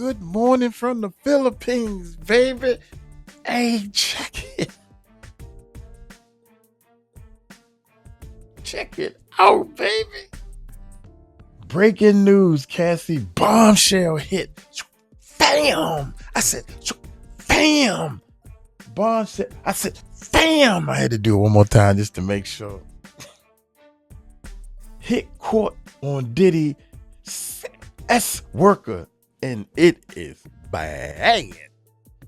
Good morning from the Philippines, baby. Hey, check it. Check it out, baby. Breaking news, Cassie. Bombshell hit. Bam. I said, bam. Bombshell. I said, bam. I had to do it one more time just to make sure. Hit court on Diddy S worker, and it is bad.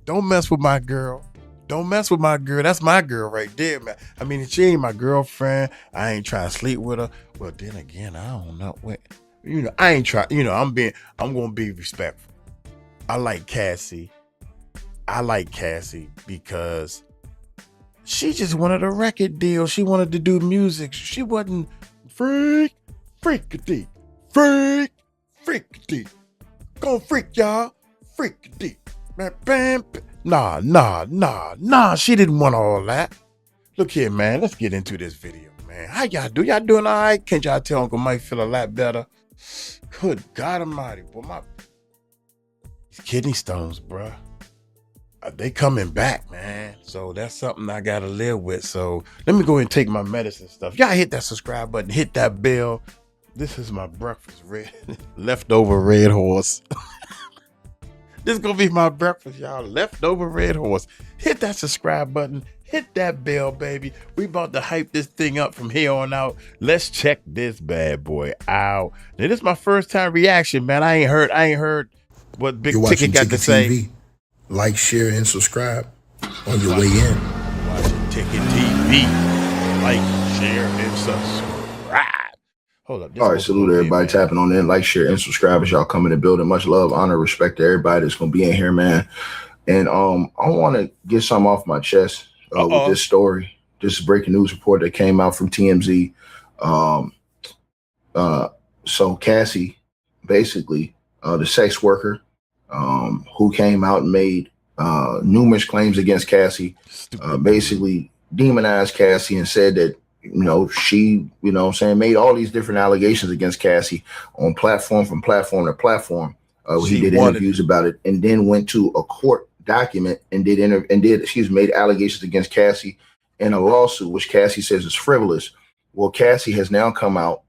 Don't mess with my girl. Don't mess with my girl. That's my girl right there, man. I mean, she ain't my girlfriend. I ain't trying to sleep with her. Well, then again, I don't know. I ain't trying. I'm gonna be respectful. I like Cassie. Because she just wanted a record deal. She wanted to do music. She wasn't freakity. Gonna freak, y'all. Freakity. Bam. Nah. She didn't want all that. Look here, man. Let's get into this video, man. How y'all do? Y'all doing all right? Can't y'all tell Uncle Mike feel a lot better? Good God Almighty, boy. These kidney stones, bruh. They coming back, man. So that's something I gotta live with. So let me go ahead and take my medicine stuff. Y'all hit that subscribe button, hit that bell. This is my breakfast, leftover red horse. This is gonna be my breakfast, y'all. Leftover red horse. Hit that subscribe button, hit that bell, baby. We about to hype this thing up from here on out. Let's check this bad boy out. Now, this is my first time reaction, man. I ain't heard what Big Ticket got to say. TV. Like, share, and subscribe on your way in. Watching Ticket TV. Like, share, and subscribe. Hold up. All right, salute everybody tapping on in, like, share, and subscribe as y'all come in and building. Much love, honor, respect to everybody that's gonna be in here, man. And I want to get something off my chest with this story. This is breaking news report that came out from TMZ. So Cassie, basically, the sex worker, who came out and made numerous claims against Cassie, basically demonized Cassie and said that, she, made all these different allegations against Cassie on platform to platform. He did interviews about it, and then went to a court document and made allegations against Cassie in a lawsuit, which Cassie says is frivolous. Well, Cassie has now come out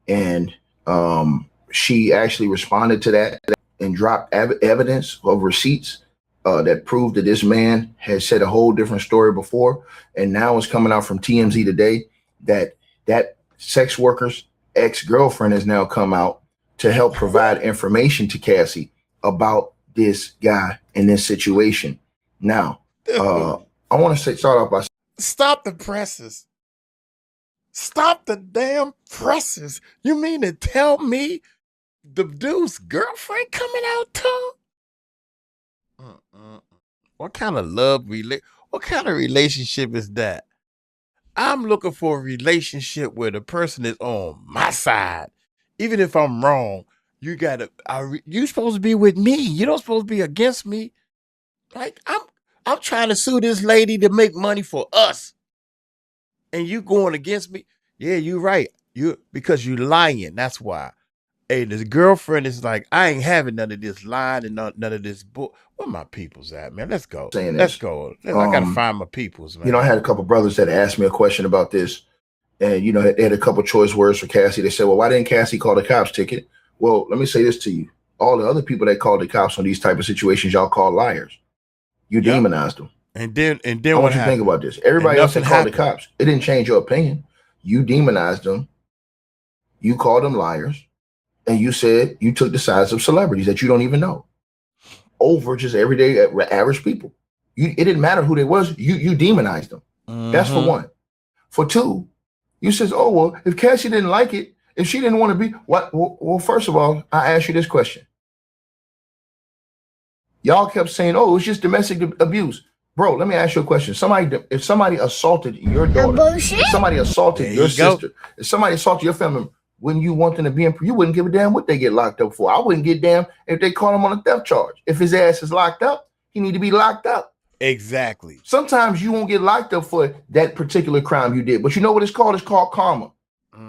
and she actually responded to that and dropped evidence of receipts that proved that this man had said a whole different story before, and now it's coming out from TMZ today that sex worker's ex-girlfriend has now come out to help provide information to Cassie about this guy in this situation. Now, I want to start off by stop the presses. Stop the damn presses. You mean to tell me the dude's girlfriend coming out too? What kind of what kind of relationship is that? I'm looking for a relationship where the person is on my side. Even if I'm wrong, you supposed to be with me. You don't supposed to be against me. Like, I'm trying to sue this lady to make money for us. And you going against me? Yeah, you're right. Because you lying. That's why. Hey, this girlfriend is like, I ain't having none of this lying and none of this book. Where my people's at, man? Let's go. Let's go. I gotta find my people's, man. I had a couple brothers that asked me a question about this, and they had a couple choice words for Cassie. They said, well, why didn't Cassie call the cops? Ticket? Well, let me say this to you. All the other people that called the cops on these type of situations, y'all call liars. You demonized them. And then I want you to think about this. Everybody else that called the cops, it didn't change your opinion. You demonized them. You called them liars. And you said you took the sides of celebrities that you don't even know over just everyday average people. It didn't matter who they was. You demonized them. That's for one. For two, you says, oh, well, if Cassie didn't like it, if she didn't want to be, what? Well, first of all, I asked you this question. Y'all kept saying, oh, it's just domestic abuse. Bro, let me ask you a question. If somebody assaulted your daughter, if somebody assaulted your sister, if somebody assaulted your family member, wouldn't you want them to be in? You wouldn't give a damn what they get locked up for. I wouldn't give a damn if they caught him on a theft charge. If his ass is locked up, he need to be locked up. Exactly. Sometimes you won't get locked up for that particular crime you did, but you know what it's called? It's called karma.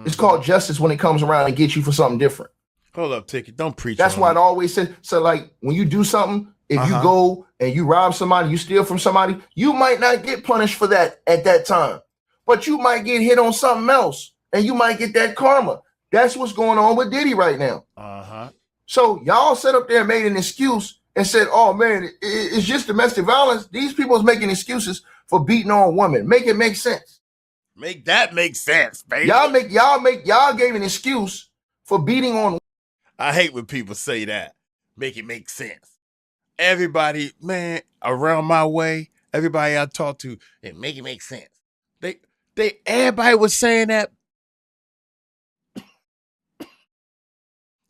It's called justice when it comes around and gets you for something different. Hold up, Ticket. Don't preach. That's why it always says, so like when you do something, if you go and you rob somebody, you steal from somebody, you might not get punished for that at that time, but you might get hit on something else and you might get that karma. That's what's going on with Diddy right now. So y'all sat up there and made an excuse and said, oh man, it's just domestic violence. These people is making excuses for beating on women. Make it make sense. Make that make sense, baby. Y'all gave an excuse for beating on. I hate when people say that. Make it make sense. Everybody, man, around my way, everybody I talk to, it make it make sense. Everybody was saying that.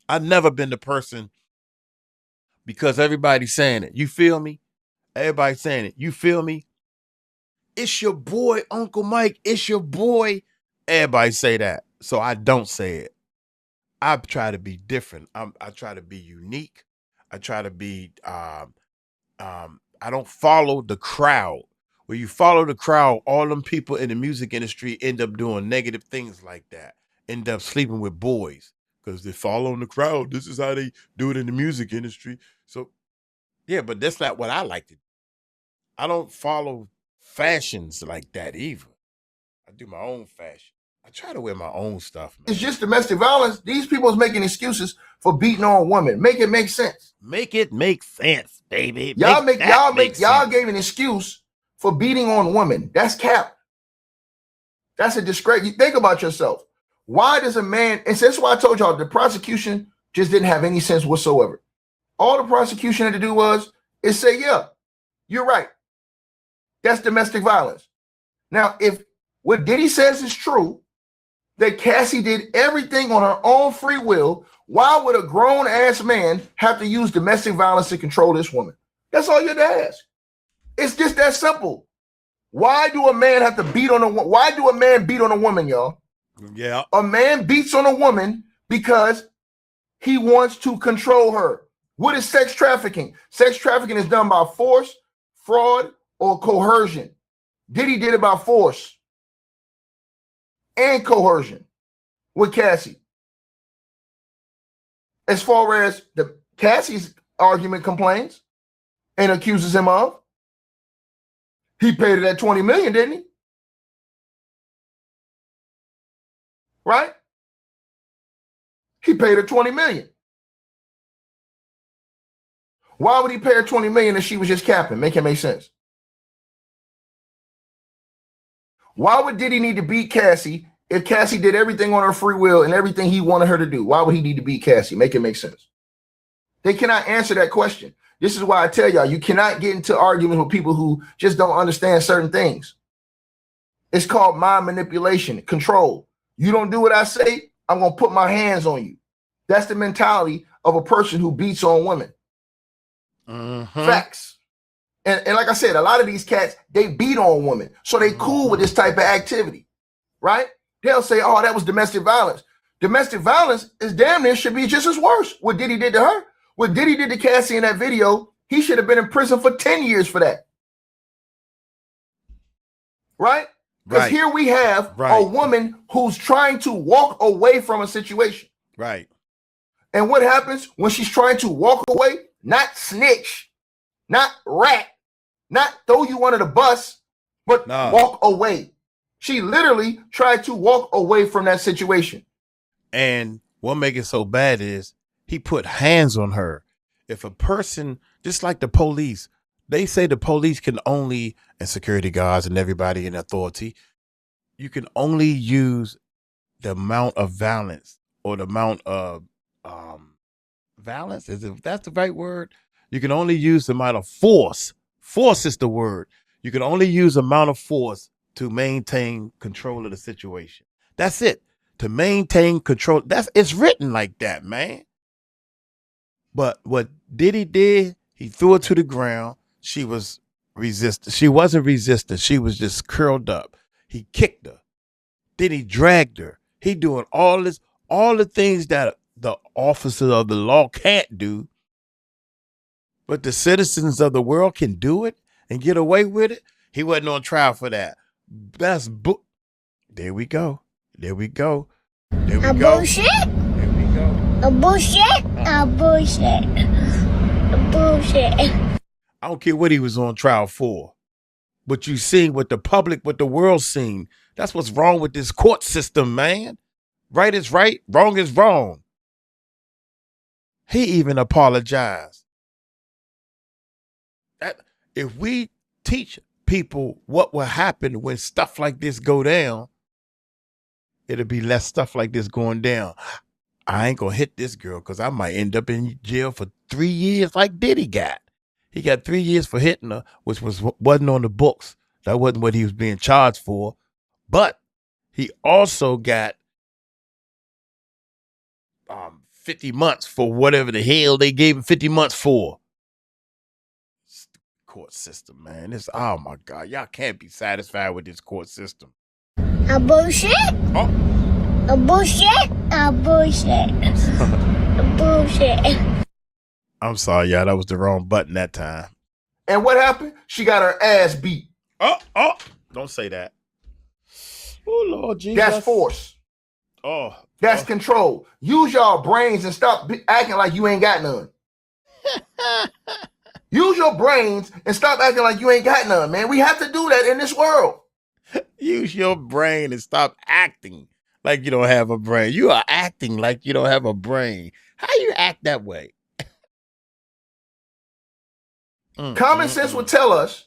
I've never been the person because everybody's saying it. You feel me? Everybody's saying it. You feel me? It's your boy, Uncle Mike. It's your boy. Everybody say that. So I don't say it. I try to be different. I try to be unique. I try to be, I don't follow the crowd. When you follow the crowd, all them people in the music industry end up doing negative things like that. End up sleeping with boys because they follow the crowd. This is how they do it in the music industry. So, yeah, but that's not what I like to do. I don't follow fashions like that either. I do my own fashion. I try to wear my own stuff, man. It's just domestic violence. These people is making excuses for beating on women. Make it make sense. Make it make sense, baby. Y'all gave an excuse for beating on women. That's cap. That's a disgrace. You think about yourself. Why does a man, and that's why I told y'all the prosecution just didn't have any sense whatsoever. All the prosecution had to do is say, yeah, you're right. That's domestic violence. Now, if what Diddy says is true, that Cassie did everything on her own free will, why would a grown-ass man have to use domestic violence to control this woman? That's all you have to ask. It's just that simple. Why do a man have to beat on a woman? Why do a man beat on a woman, y'all? Yeah. A man beats on a woman because he wants to control her. What is sex trafficking? Sex trafficking is done by force, fraud, or coercion. Diddy did it by force and coercion with Cassie. As far as the Cassie's argument complains and accuses him of, he paid her that $20 million, didn't he? Right? He paid her $20 million. Why would he pay her $20 million if she was just capping? Make it make sense. Why would Diddy need to beat Cassie if Cassie did everything on her free will and everything he wanted her to do? Why would he need to beat Cassie? Make it make sense. They cannot answer that question. This is why I tell y'all, you cannot get into arguments with people who just don't understand certain things. It's called mind manipulation, control. You don't do what I say, I'm going to put my hands on you. That's the mentality of a person who beats on women. Facts. And like I said, a lot of these cats, they beat on women. So they cool with this type of activity, right? They'll say, oh, that was domestic violence. Domestic violence is damn near should be just as worse. What Diddy did to her, what Diddy did to Cassie in that video, he should have been in prison for 10 years for that. Right? Because here we have a woman who's trying to walk away from a situation. Right. And what happens when she's trying to walk away? Not snitch, not rat, not throw you under the bus, but walk away. She literally tried to walk away from that situation. And what makes it so bad is he put hands on her. If a person, just like the police, they say the police can only, and security guards and everybody in authority, you can only use the amount of violence or the amount of violence. That's the right word? You can only use the amount of force. Force is the word. You can only use the amount of force to maintain control of the situation. That's it. To maintain control. It's written like that, man. But what Diddy did, he threw her to the ground. She was resistant. She wasn't resistant. She was just curled up. He kicked her. Then he dragged her. He doing all the things that the officers of the law can't do. But the citizens of the world can do it and get away with it. He wasn't on trial for that. There we go. There we go. There we go. Bullshit. There we go. A bullshit. A bullshit. A bullshit. I don't care what he was on trial for. But you seen what the public, what the world seen. That's what's wrong with this court system, man. Right is right, wrong is wrong. He even apologized. If we teach people what will happen when stuff like this go down, it'll be less stuff like this going down. I ain't gonna hit this girl because I might end up in jail for 3 years like Diddy got. He got 3 years for hitting her, which wasn't on the books. That wasn't what he was being charged for. But he also got 50 months for whatever the hell they gave him 50 months for. Court system, man. Oh my God. Y'all can't be satisfied with this court system. A bullshit. Oh. A bullshit. A bullshit. A bullshit. I'm sorry, y'all. That was the wrong button that time. And what happened? She got her ass beat. Oh. Don't say that. Oh, Lord Jesus. That's force. Oh. That's control. Use y'all brains and stop acting like you ain't got none. Use your brains and stop acting like you ain't got none, man. We have to do that in this world. Use your brain and stop acting like you don't have a brain. You are acting like you don't have a brain. How you act that way? Common sense would tell us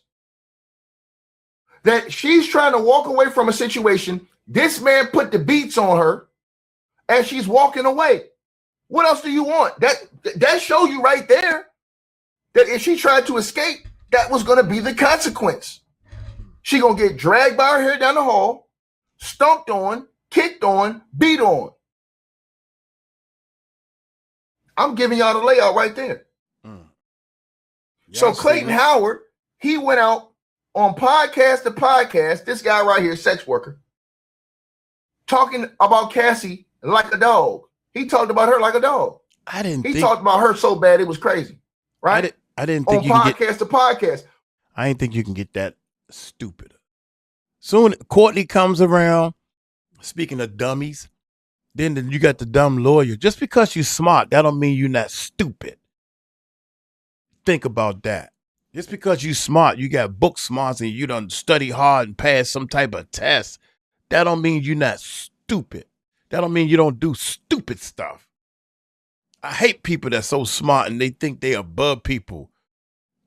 that she's trying to walk away from a situation. This man put the beats on her and she's walking away. What else do you want? That show you right there that if she tried to escape, that was going to be the consequence. She going to get dragged by her hair down the hall, stomped on, kicked on, beat on. I'm giving y'all the layout right there. So Clayton Howard, he went out on podcast to podcast, this guy right here, sex worker, talking about Cassie like a dog. He talked about her like a dog. He talked about her so bad it was crazy, right? I didn't think on podcast to podcast. I didn't think you can get that stupid. Soon Courtney comes around, speaking of dummies, then you got the dumb lawyer. Just because you're smart, that don't mean you're not stupid. Think about that. Just because you smart, you got book smarts and you done study hard and pass some type of test, that don't mean you're not stupid. That don't mean you don't do stupid stuff. I hate people that's so smart and they think they above people.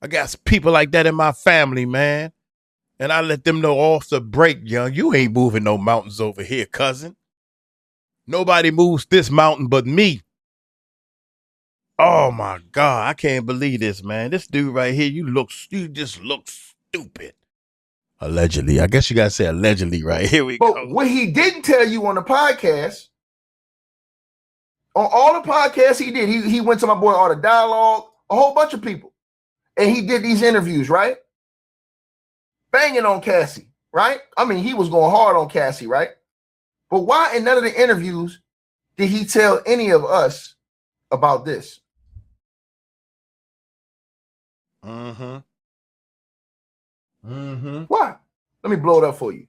I got people like that in my family, man. And I let them know off the break, young, you ain't moving no mountains over here, cousin. Nobody moves this mountain but me. Oh my God, I can't believe this, man. This dude right here, you just look stupid. Allegedly. I guess you gotta say allegedly, right? Here we go. But what he didn't tell you on the podcast, on all the podcasts he did, he went to my boy Art of Dialogue, a whole bunch of people. And he did these interviews, right? Banging on Cassie, right? I mean, he was going hard on Cassie, right? But why in none of the interviews did he tell any of us about this? Why? Let me blow it up for you.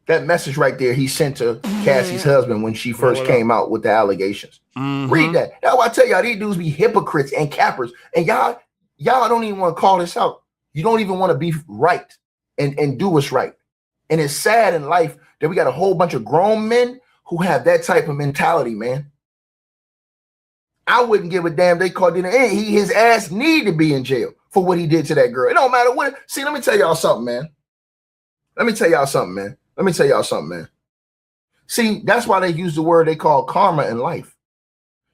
That message right there he sent to Cassie's husband when she first came out with the allegations. Read that. That's why I tell y'all, these dudes be hypocrites and cappers. And y'all don't even want to call this out. You don't even want to be right and do what's right. And it's sad in life that we got a whole bunch of grown men who have that type of mentality, man. I wouldn't give a damn they called Diddy. His ass need to be in jail for what he did to that girl. It don't matter what. See, let me tell y'all something, man. See, that's why they use the word they call karma in life.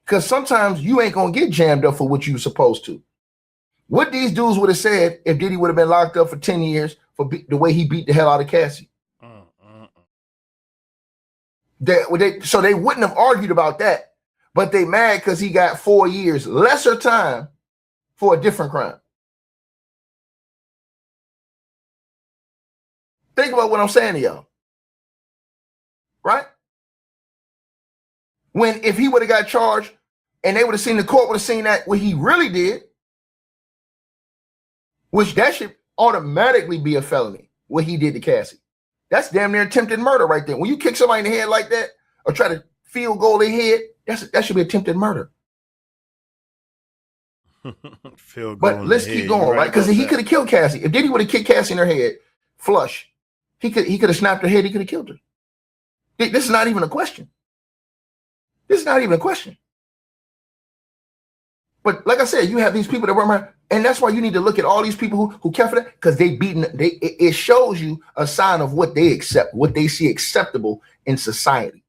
Because sometimes you ain't going to get jammed up for what you supposed to. What these dudes would have said if Diddy would have been locked up for 10 years for the way he beat the hell out of Cassie. So they wouldn't have argued about that. But they mad because he got 4 years, lesser time for a different crime. Think about what I'm saying to y'all. Right? If he would have got charged and they would have seen, the court would have seen that what he really did, which that should automatically be a felony, what he did to Cassie. That's damn near attempted murder right there. When you kick somebody in the head like that or try to field goal their head, That should be attempted murder. But let's keep going, right? Because he could have killed Cassie. If Diddy would have kicked Cassie in her head, flush, he could have snapped her head. He could have killed her. This is not even a question. This is not even a question. But like I said, you have these people that run around, and that's why you need to look at all these people who care for that, because it shows you a sign of what they accept, what they see acceptable in society.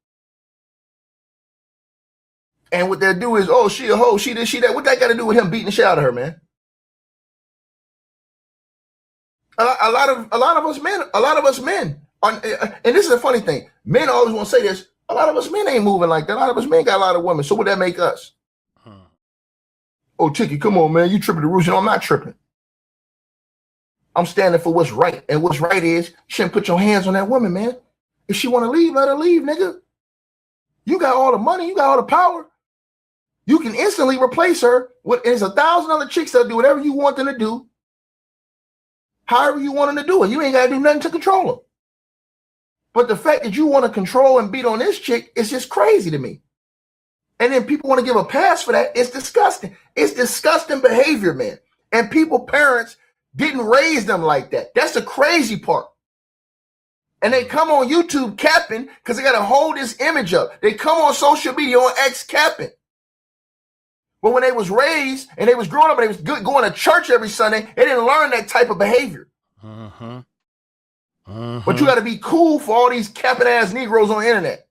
And what they'll do is, oh, she a hoe, she this, she that. What that got to do with him beating the shit out of her, man? A lot of us men, and this is a funny thing. Men always want to say this. A lot of us men ain't moving like that. A lot of us men got a lot of women. So what that make us? Oh, Tiki, come on, man. You tripping the roots. No, I'm not tripping. I'm standing for what's right. And what's right is you shouldn't put your hands on that woman, man. If she want to leave, let her leave, nigga. You got all the money. You got all the power. You can instantly replace her. There's 1,000 other chicks that'll do whatever you want them to do. However you want them to do it. You ain't got to do nothing to control them. But the fact that you want to control and beat on this chick is just crazy to me. And then people want to give a pass for that. It's disgusting. It's disgusting behavior, man. And parents didn't raise them like that. That's the crazy part. And they come on YouTube capping because they got to hold this image up. They come on social media on X capping. But when they was raised and they was growing up and they was going to church every Sunday, they didn't learn that type of behavior. But you got to be cool for all these capping ass Negroes on the internet.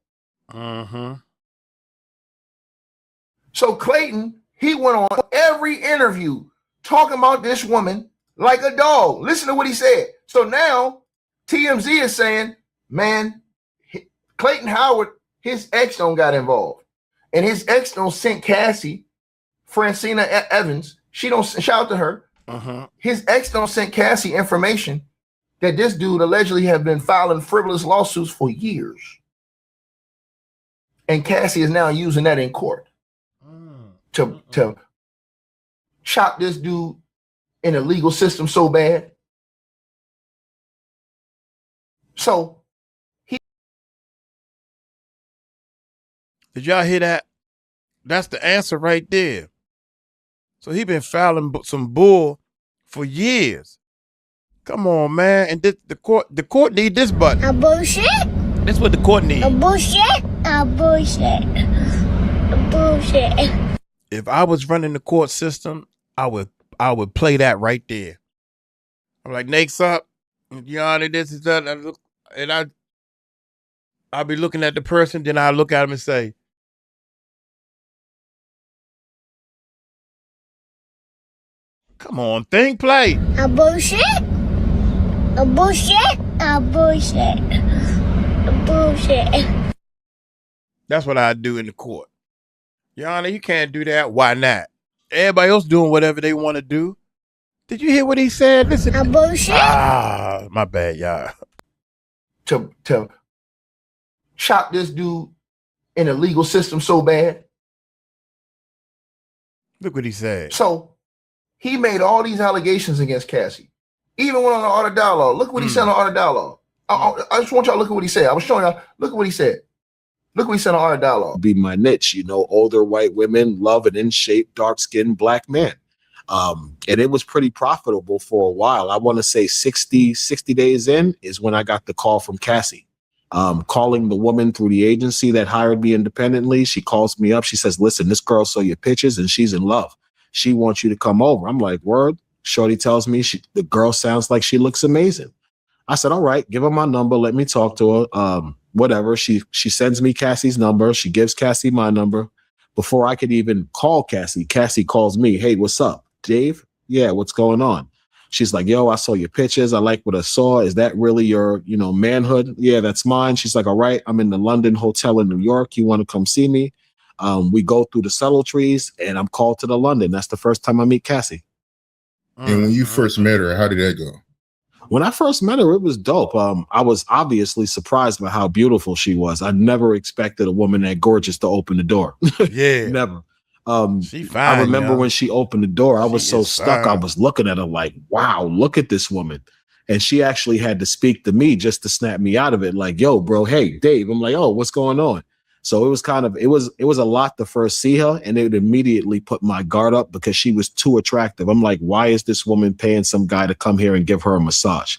So Clayton, he went on every interview talking about this woman like a dog. Listen to what he said. So now TMZ is saying, man, Clayton Howard, his ex don't got involved. And his ex don't sent Cassie, Francina Evans. She don't, shout out to her. His ex don't sent Cassie information that this dude allegedly have been filing frivolous lawsuits for years. And Cassie is now using that in court to chop this dude in the legal system so bad. So did y'all hear that? That's the answer right there. So he been filing some bull for years. Come on, man. And the court need this button. A bullshit? That's what the court needs. A bullshit? A bullshit. A bullshit. If I was running the court system, I would play that right there. I'm like, next up, Yana, this is that, and I'll be looking at the person, then I look at him and say, come on, think, play. A bullshit? A bullshit? A bullshit. A bullshit. That's what I do in the court. Yana, you can't do that. Why not? Everybody else doing whatever they want to do. Did you hear what he said? Listen. A bullshit? My bad, y'all. To chop this dude in the legal system so bad. Look what he said. So he made all these allegations against Cassie. Even went on the Art of Dialogue. Look what he said on Art of Dialogue. I just want y'all to look at what he said. I was showing y'all. Look at what he said. Look what he said on Art of Dialogue. Be my niche, older white women love an in-shape, dark-skinned black man. And it was pretty profitable for a while. I want to say 60 days in is when I got the call from Cassie. Calling the woman through the agency that hired me independently. She calls me up. She says, listen, this girl saw your pictures and she's in love. She wants you to come over. I'm like, word? Shorty tells me the girl sounds like she looks amazing. I said, all right, give her my number. Let me talk to her. Whatever. She sends me Cassie's number. She gives Cassie my number. Before I could even call Cassie, Cassie calls me. Hey, what's up? Dave? Yeah, what's going on? She's like, yo, I saw your pictures. I like what I saw. Is that really your, manhood? Yeah, that's mine. She's like, all right, I'm in the London hotel in New York. You want to come see me? We go through the subtleties and I'm called to the London. That's the first time I meet Cassie. And when you first met her, how did that go? When I first met her, it was dope. I was obviously surprised by how beautiful she was. I never expected a woman that gorgeous to open the door. Yeah. Never. She fine, I remember when she opened the door, I was so stuck. Fine. I was looking at her like, wow, look at this woman. And she actually had to speak to me just to snap me out of it. Like, yo, bro, hey, Dave. I'm like, oh, what's going on? So it was it was a lot to first see her, and it immediately put my guard up because she was too attractive. I'm like, why is this woman paying some guy to come here and give her a massage?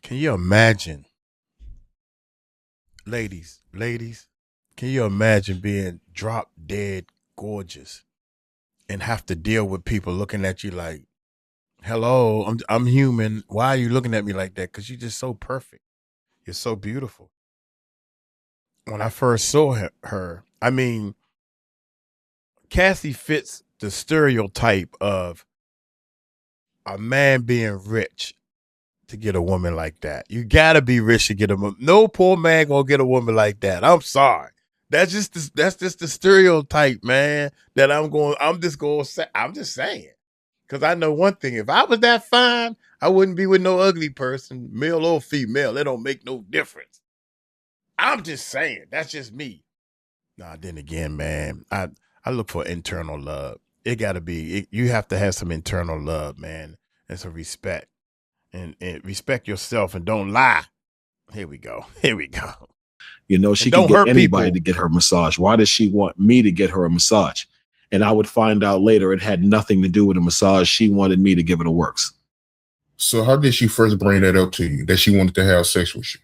Can you imagine, ladies, can you imagine being drop dead gorgeous and have to deal with people looking at you like, hello, I'm human. Why are you looking at me like that? Because you're just so perfect. You're so beautiful. When I first saw her, I mean, Cassie fits the stereotype of a man being rich to get a woman like that. You gotta be rich to get a woman. No poor man gonna get a woman like that. I'm sorry. That's just the stereotype, man. That I'm just saying. Because I know one thing. If I was that fine, I wouldn't be with no ugly person, male or female. It don't make no difference. I'm just saying. That's just me. Nah, then again, man, I look for internal love. It got to be, you have to have some internal love, man, and some respect. And respect yourself and don't lie. Here we go. You know, she can get anybody to get her massage. Why does she want me to get her a massage? And I would find out later it had nothing to do with a massage. She wanted me to give it a works. So how did she first bring that up to you, that she wanted to have sex with you?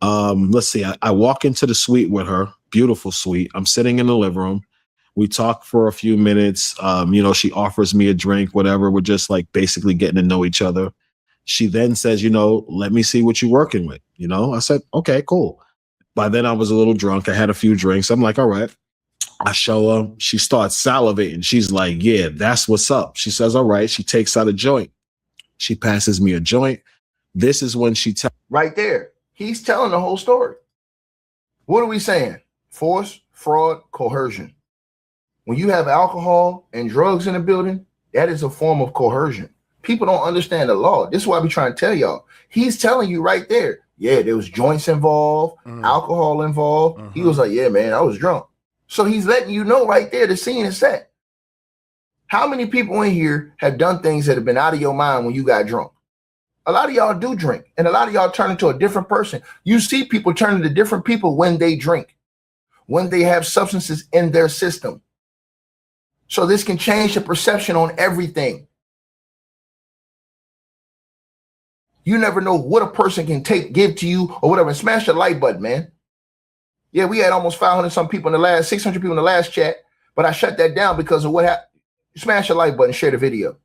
Let's see. I walk into the suite with her, beautiful suite. I'm sitting in the living room. We talk for a few minutes. You know, she offers me a drink, whatever. We're just like basically getting to know each other. She then says, you know, let me see what you're working with. You know, I said, okay, cool. By then I was a little drunk. I had a few drinks. I'm like, all right. I show her. She starts salivating. She's like, yeah, that's what's up. She says, all right. She takes out a joint. She passes me a joint. This is when she tells. Right there. He's telling the whole story. What are we saying? Force, fraud, coercion. When you have alcohol and drugs in the building, that is a form of coercion. People don't understand the law. This is why we trying to tell y'all. He's telling you right there. Yeah, there was joints involved, alcohol involved. He was like, yeah, man, I was drunk. So he's letting you know right there, the scene is set. How many people in here have done things that have been out of your mind when you got drunk? A lot of y'all do drink, and a lot of y'all turn into a different person. You see people turn into different people when they drink, when they have substances in their system. So this can change the perception on everything. You never know what a person can give to you or whatever. Smash the like button, man. Yeah, we had almost 500 some people in the last, 600 people in the last chat, but I shut that down because of what happened. Smash the like button, share the video.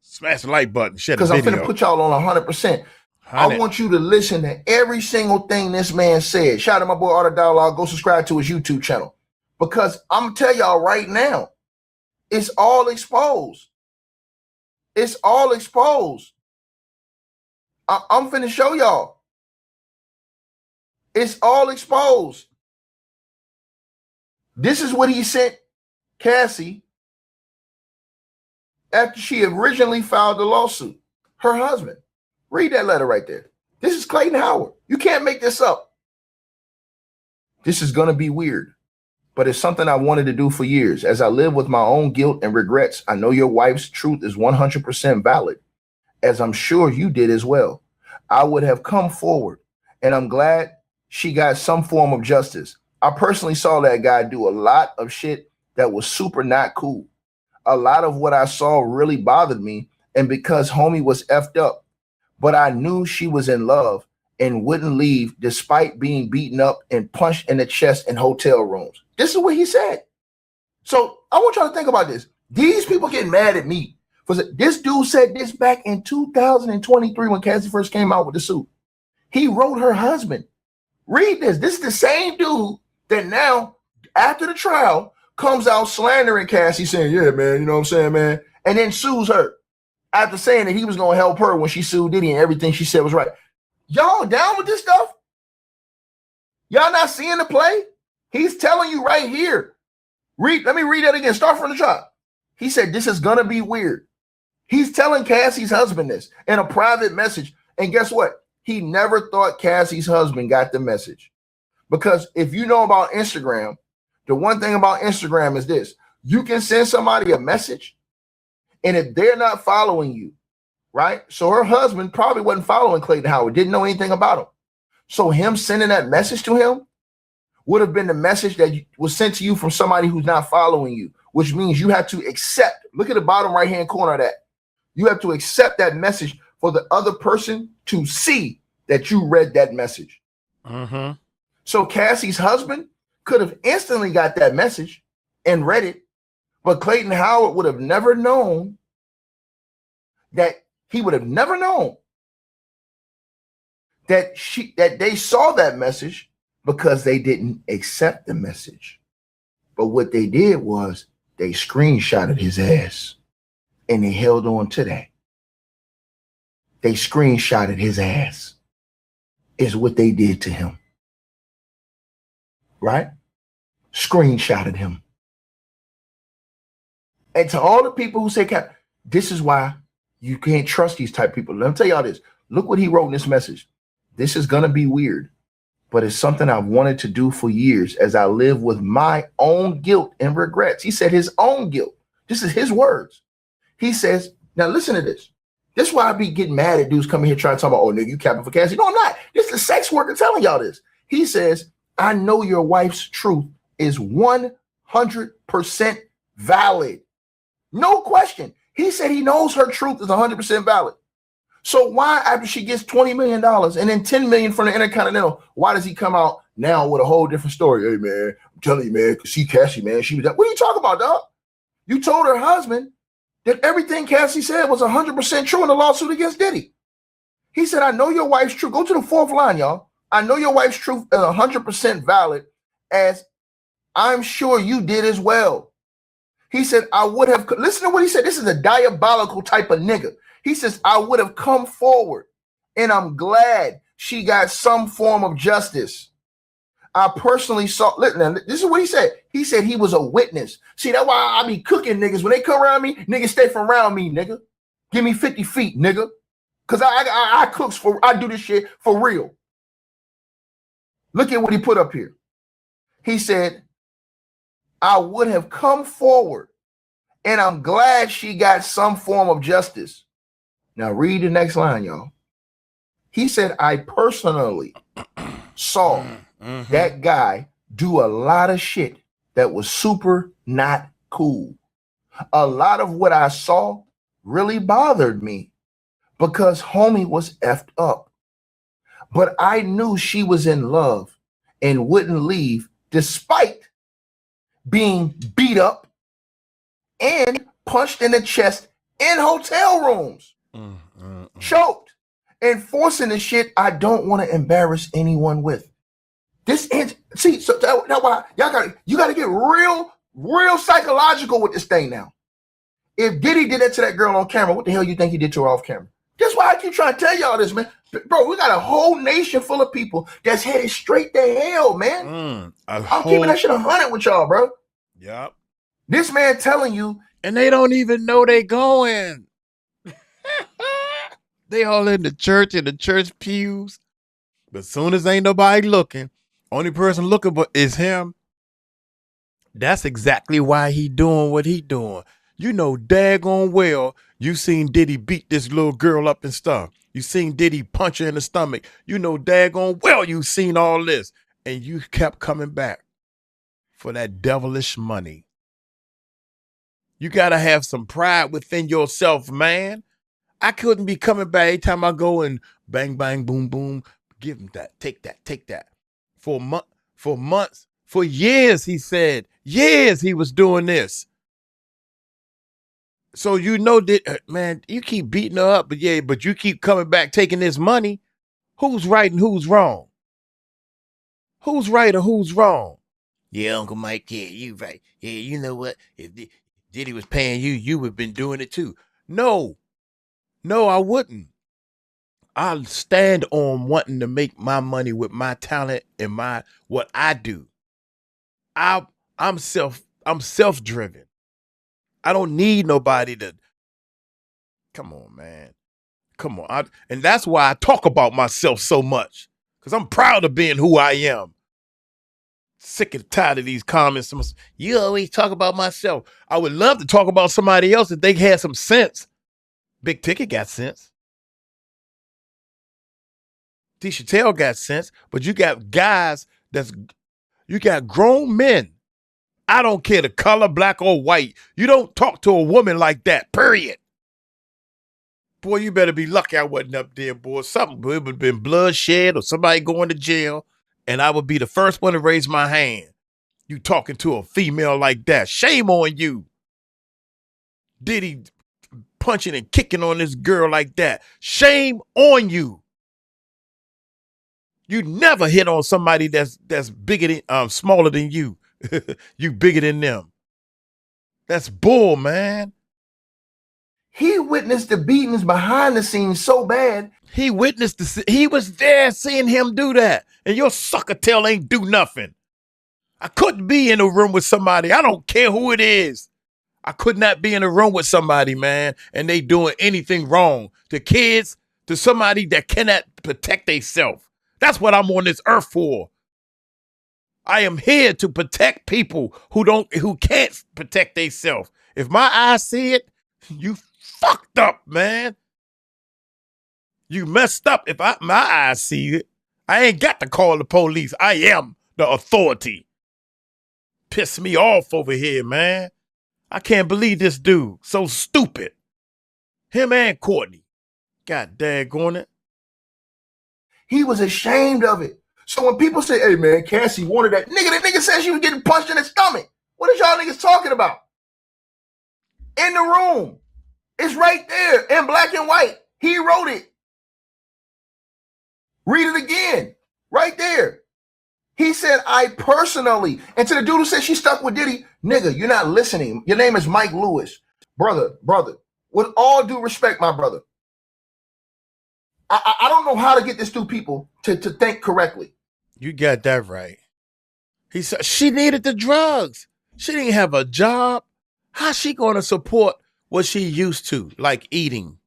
Smash the like button, share the video. Because I'm finna put y'all on 100%. I want you to listen to every single thing this man said. Shout out to my boy Art of Dialogue. Go subscribe to his YouTube channel. Because I'm going to tell y'all right now, it's all exposed. It's all exposed. I'm finna show y'all. It's all exposed. This is what he sent Cassie after she originally filed the lawsuit. Her husband. Read that letter right there. This is Clayton Howard. You can't make this up. This is going to be weird, but it's something I wanted to do for years. As I live with my own guilt and regrets, I know your wife's truth is 100% valid, as I'm sure you did as well. I would have come forward, and I'm glad she got some form of justice. I personally saw that guy do a lot of shit that was super not cool. A lot of what I saw really bothered me, and because homie was effed up, but I knew she was in love and wouldn't leave despite being beaten up and punched in the chest in hotel rooms. This is what he said. So I want y'all to think about this. These people get mad at me. This dude said this back in 2023 when Cassie first came out with the suit. He wrote her husband. Read this. This is the same dude that now, after the trial, comes out slandering Cassie, saying, yeah, man, you know what I'm saying, man? And then sues her after saying that he was going to help her when she sued Diddy and everything she said was right. Y'all down with this stuff? Y'all not seeing the play? He's telling you right here. Let me read that again. Start from the top. He said, this is going to be weird. He's telling Cassie's husband this in a private message. And guess what? He never thought Cassie's husband got the message. Because if you know about Instagram, the one thing about Instagram is this. You can send somebody a message, and if they're not following you, right? So her husband probably wasn't following Clayton Howard, didn't know anything about him. So him sending that message to him would have been the message that was sent to you from somebody who's not following you, which means you have to accept. Look at the bottom right-hand corner of that. You have to accept that message for the other person to see that you read that message. Mm-hmm. So Cassie's husband could have instantly got that message and read it, but Clayton Howard would have never known that that they saw that message because they didn't accept the message. But what they did was they screenshotted his ass and they held on to that. They screenshotted his ass is what they did to him. Right? Screenshotted him. And to all the people who say, this is why you can't trust these type of people. Let me tell y'all this. Look what he wrote in this message. This is going to be weird, but it's something I've wanted to do for years as I live with my own guilt and regrets. He said his own guilt. This is his words. He says, now listen to this. This is why I be getting mad at dudes coming here trying to talk about, oh, nigga, you capping for Cassie. No, I'm not. This is a sex worker telling y'all this. He says, I know your wife's truth is 100% valid. No question. He said he knows her truth is 100% valid. So why, after she gets $20 million and then $10 million from the Intercontinental, why does he come out now with a whole different story? Hey, man, I'm telling you, man, see Cassie, man, she was that. What are you talking about, dog? You told her husband that everything Cassie said was 100% true in the lawsuit against Diddy. He said, I know your wife's truth. Go to the fourth line, y'all. I know your wife's truth is 100% valid, as I'm sure you did as well. He said, I would have, listen to what he said. This is a diabolical type of nigga. He says, I would have come forward, and I'm glad she got some form of justice. I personally saw, listen, this is what he said. He said he was a witness. See, that's why I be cooking niggas. When they come around me, niggas stay from around me, nigga. Give me 50 feet, nigga. Because I cooks I do this shit for real. Look at what he put up here. He said, I would have come forward, and I'm glad she got some form of justice. Now read the next line, y'all. He said, I personally saw that guy do a lot of shit that was super not cool. A lot of what I saw really bothered me because homie was effed up. But I knew she was in love and wouldn't leave despite being beat up and punched in the chest in hotel rooms, choked, and forcing the shit I don't want to embarrass anyone with. This is, see, so that's why you gotta get real psychological with this thing now. If Diddy did that to that girl on camera, what the hell you think he did to her off camera? That's why I keep trying to tell y'all this, man. Bro, we got a whole nation full of people that's headed straight to hell, man. I'm keeping that shit 100 with y'all, bro. Yep. This man telling you, and they don't even know they going. They all in the church pews. But soon as ain't nobody looking, only person looking but is him. That's exactly why he doing what he doing. You know daggone well you seen Diddy beat this little girl up and stuff. You seen Diddy punch her in the stomach. You know daggone well you seen all this. And you kept coming back for that devilish money. You got to have some pride within yourself, man. I couldn't be coming back every time I go and bang, bang, boom, boom. Give him that. Take that. Take that. For months, for years, he said. Years he was doing this. So you know that, man, you keep beating her up, but you keep coming back taking this money. Who's right and who's wrong? Who's right or who's wrong? Yeah, Uncle Mike, yeah, you right. Yeah, you know what? If Diddy was paying you, you would have been doing it too. No, I wouldn't. I'll stand on wanting to make my money with my talent and what I do. I'm self-driven. I don't need nobody to. Come on, man. Come on. And that's why I talk about myself so much. Because I'm proud of being who I am. Sick and tired of these comments. You always talk about myself. I would love to talk about somebody else if they had some sense. Big Ticket got sense. Tisha Tell got sense. But you got guys You got grown men. I don't care the color, black or white. You don't talk to a woman like that, period. Boy, you better be lucky I wasn't up there, boy. Something would have been bloodshed or somebody going to jail, and I would be the first one to raise my hand. You talking to a female like that. Shame on you. Diddy punching and kicking on this girl like that. Shame on you. You never hit on somebody that's bigger than smaller than you. You bigger than them. That's bull, man. He witnessed the beatings behind the scenes so bad. He witnessed he was there seeing him do that. And your sucker tail ain't do nothing. I couldn't be in a room with somebody. I don't care who it is. I could not be in a room with somebody, man, and they doing anything wrong to kids, to somebody that cannot protect themselves. That's what I'm on this earth for. I am here to protect people who can't protect themselves. If my eyes see it, you fucked up, man. You messed up if my eyes see it. I ain't got to call the police. I am the authority. Piss me off over here, man. I can't believe this dude. So stupid. Him and Courtney. God daggone it. He was ashamed of it. So when people say, hey, man, Cassie wanted that, the nigga said she was getting punched in the stomach. What is y'all niggas talking about? In the room. It's right there in black and white. He wrote it. Read it again. Right there. He said, I personally, and to the dude who said she stuck with Diddy, nigga, you're not listening. Your name is Mike Lewis. Brother, with all due respect, my brother, I don't know how to get this through people to think correctly. You got that right. He said she needed the drugs. She didn't have a job. How's she going to support what she used to, like eating,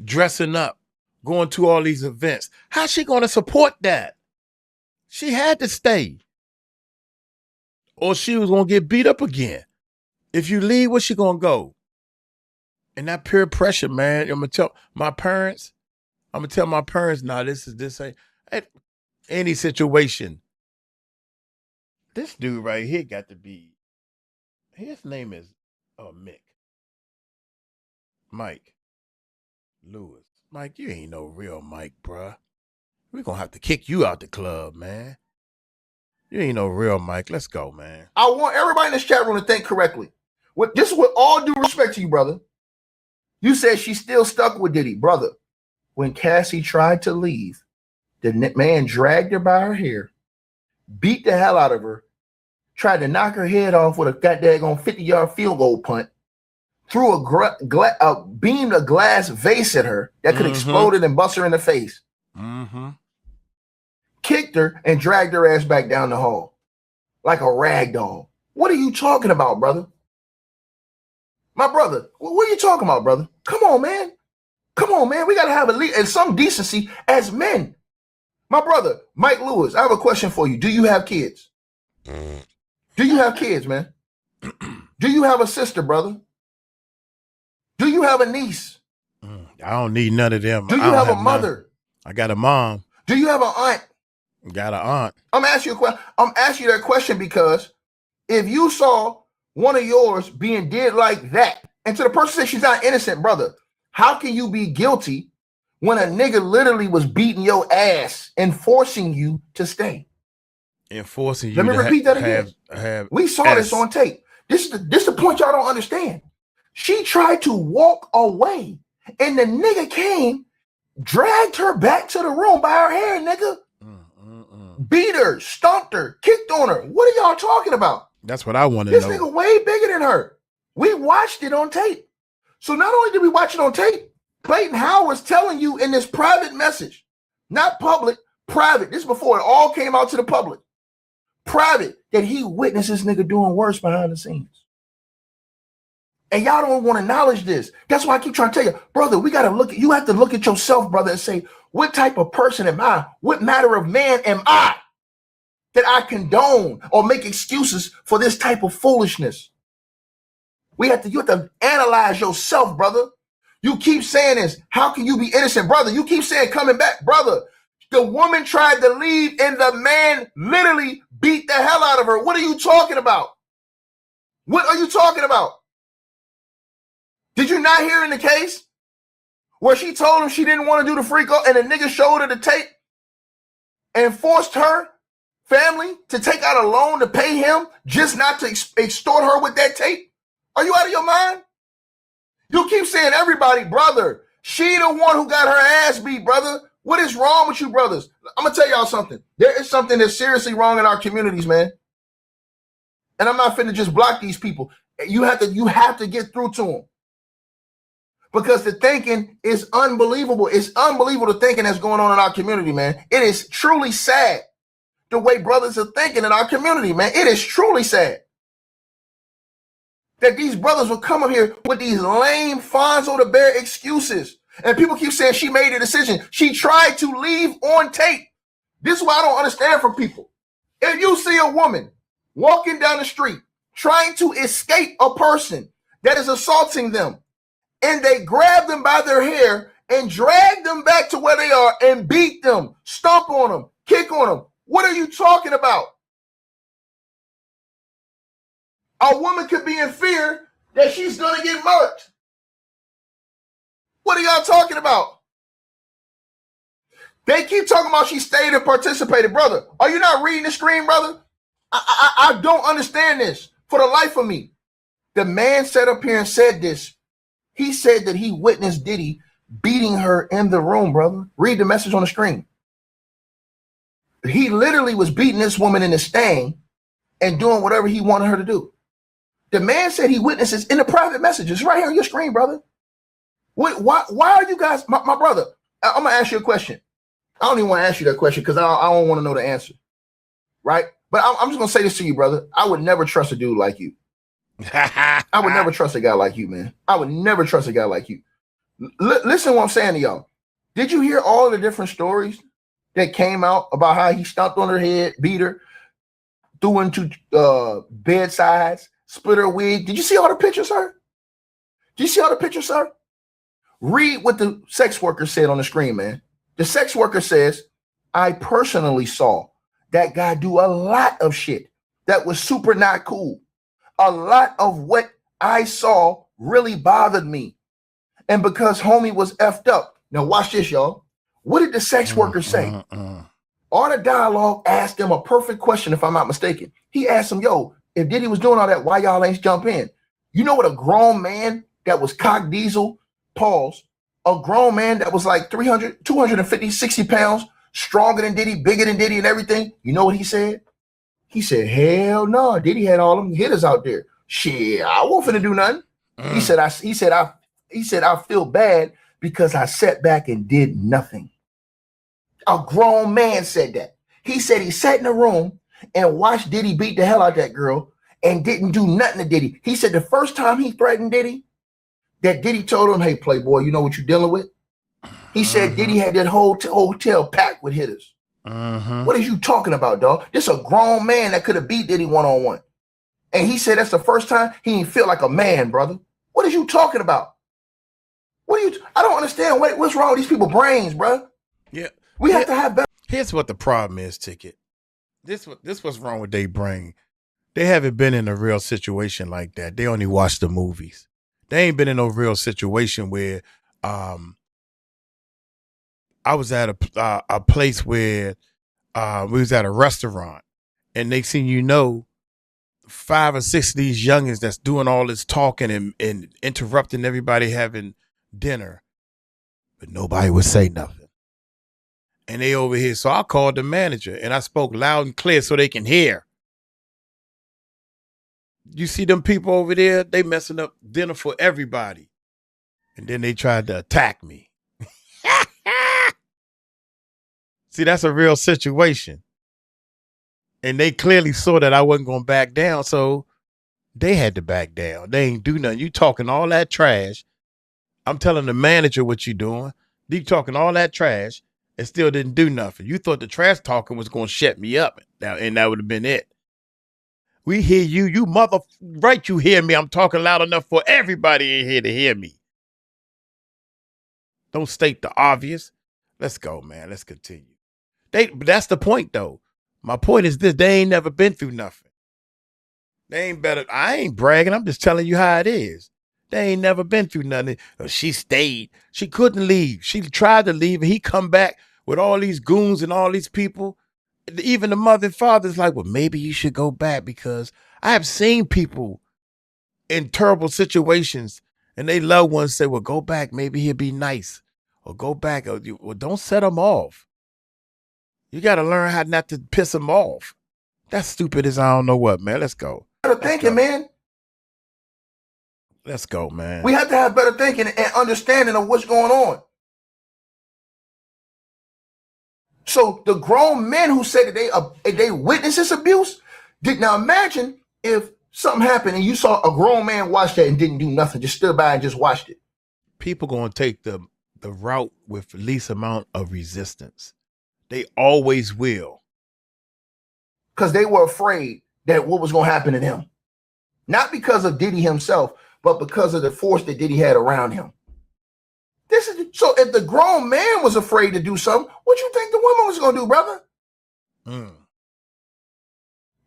dressing up, going to all these events? How's she going to support that? She had to stay. Or she was going to get beat up again. If you leave, where's she going to go? And that peer pressure, man, I'm going to tell my parents, nah, this ain't any situation. This dude right here got to be, his name is Mike Lewis. Mike, you ain't no real Mike, bruh. We're going to have to kick you out the club, man. You ain't no real Mike. Let's go, man. I want everybody in this chat room to think correctly. This is with all due respect to you, brother. You said she's still stuck with Diddy. Brother, when Cassie tried to leave, the man dragged her by her hair, beat the hell out of her, tried to knock her head off with a goddamn 50-yard field goal punt, threw beamed a glass vase at her that could explode and bust her in the face. Kicked her and dragged her ass back down the hall like a rag doll. What are you talking about, brother? My brother, what are you talking about, brother? Come on, man. We got to have and some decency as men. My brother, Mike Lewis, I have a question for you. Do you have kids? Do you have kids, man? Do you have a sister, brother? Do you have a niece? I don't need none of them. Do you have a mother? None. I got a mom. Do you have an aunt? Got an aunt. I'm asking you that question because if you saw one of yours being did like that, and to the person says she's not innocent, brother, how can you be guilty when a nigga literally was beating your ass and forcing you to stay? Enforcing you. Let me repeat that again. We saw this on tape. This is the point y'all don't understand. She tried to walk away, and the nigga came, dragged her back to the room by her hair, nigga. Beat her, stomped her, kicked on her. What are y'all talking about? That's what I want to know. This nigga way bigger than her. We watched it on tape. So not only did we watch it on tape, Clayton Howard's telling you in this private message, not public, private. This is before it all came out to the public. Private, that he witnessed this nigga doing worse behind the scenes. And y'all don't want to acknowledge this. That's why I keep trying to tell you, brother, you have to look at yourself, brother, and say, what type of person am I? What matter of man am I that I condone or make excuses for this type of foolishness? You have to analyze yourself, brother. You keep saying this. How can you be innocent, brother? You keep saying coming back, brother. The woman tried to leave and the man literally beat the hell out of her. What are you talking about? What are you talking about? Did you not hear in the case where she told him she didn't want to do the freak off and the nigga showed her the tape and forced her family to take out a loan to pay him just not to extort her with that tape? Are you out of your mind? You keep saying everybody, brother. She the one who got her ass beat, brother. What is wrong with you, brothers? I'm going to tell y'all something. There is something that's seriously wrong in our communities, man. And I'm not finna just block these people. You have to get through to them. Because the thinking is unbelievable. It's unbelievable the thinking that's going on in our community, man. It is truly sad the way brothers are thinking in our community, man. It is truly sad that these brothers will come up here with these lame Fonzo the Bear excuses. And people keep saying she made a decision. She tried to leave on tape. This is what I don't understand from people. If you see a woman walking down the street trying to escape a person that is assaulting them, and they grab them by their hair and drag them back to where they are and beat them, stomp on them, kick on them, what are you talking about? A woman could be in fear that she's going to get murked. What are y'all talking about? They keep talking about she stayed and participated. Brother, are you not reading the screen, brother? I don't understand this for the life of me. The man sat up here and said this. He said that he witnessed Diddy beating her in the room, brother. Read the message on the screen. He literally was beating this woman in the stand and doing whatever he wanted her to do. The man said he witnessed this in the private messages right here on your screen, brother. Why are you guys, my brother, I'm going to ask you a question. I don't even want to ask you that question because I don't want to know the answer, right? But I'm just going to say this to you, brother. I would never trust a dude like you. I would never trust a guy like you, man. I would never trust a guy like you. Listen to what I'm saying to y'all. Did you hear all of the different stories that came out about how he stomped on her head, beat her, threw into bedsides, split her wig? Did you see all the pictures, sir? Did you see all the pictures, sir? Read what the sex worker said on the screen, man. The sex worker says, I personally saw that guy do a lot of shit that was super not cool. A lot of what I saw really bothered me. And because homie was effed up. Now watch this, y'all. What did the sex worker say? On the dialogue asked him a perfect question, if I'm not mistaken. He asked him, yo, if Diddy was doing all that, why y'all ain't jump in? You know what a grown man that was cock diesel, pause, a grown man that was like 300, 250, 60 pounds, stronger than Diddy, bigger than Diddy and everything. You know what he said? He said, hell no, Diddy had all them hitters out there. Shit, I wasn't finna do nothing. He said, I feel bad because I sat back and did nothing. A grown man said that. He said he sat in a room and watched Diddy beat the hell out of that girl and didn't do nothing to Diddy. He said the first time he threatened Diddy, that Diddy told him, hey, playboy, you know what you're dealing with? He said Diddy had that whole hotel packed with hitters. What are you talking about, dog? This a grown man that could have beat Diddy one-on-one. And he said that's the first time he didn't feel like a man, brother. What are you talking about? I don't understand what's wrong with these people's brains, bro. Yeah. We have to have better. Here's what the problem is, Ticket. This what's wrong with their brain. They haven't been in a real situation like that. They only watch the movies. They ain't been in no real situation where I was at a place where we was at a restaurant and next thing you know, 5 or 6 of these youngins that's doing all this talking and interrupting everybody having dinner, but nobody would say nothing. And they over here. So I called the manager and I spoke loud and clear so they can hear. You see them people over there, they messing up dinner for everybody. And then they tried to attack me. See, that's a real situation. And they clearly saw that I wasn't going to back down, so they had to back down. They ain't do nothing. You talking all that trash. I'm telling the manager what you doing. You talking all that trash and still didn't do nothing. You thought the trash talking was going to shut me up, and that would have been it. We hear you. You mother, right, you hear me. I'm talking loud enough for everybody in here to hear me. Don't state the obvious. Let's go, man. Let's continue. But that's the point, though. My point is this: they ain't never been through nothing. They ain't better. I ain't bragging. I'm just telling you how it is. They ain't never been through nothing. She stayed. She couldn't leave. She tried to leave, and he come back with all these goons and all these people. Even the mother and father's like, well, maybe you should go back, because I have seen people in terrible situations and they loved ones say, well, go back. Maybe he'll be nice. Or go back. Or, well, don't set him off. You got to learn how not to piss him off. That's stupid as I don't know what, man. Let's go. Better thinking, man. Let's go, man. We have to have better thinking and understanding of what's going on. So the grown men who said that they witnessed this abuse, now imagine if something happened and you saw a grown man watch that and didn't do nothing, just stood by and just watched it. People going to take the route with the least amount of resistance. They always will. Because they were afraid that what was going to happen to them. Not because of Diddy himself, but because of the force that Diddy had around him. So if the grown man was afraid to do something, what you think the woman was going to do, brother?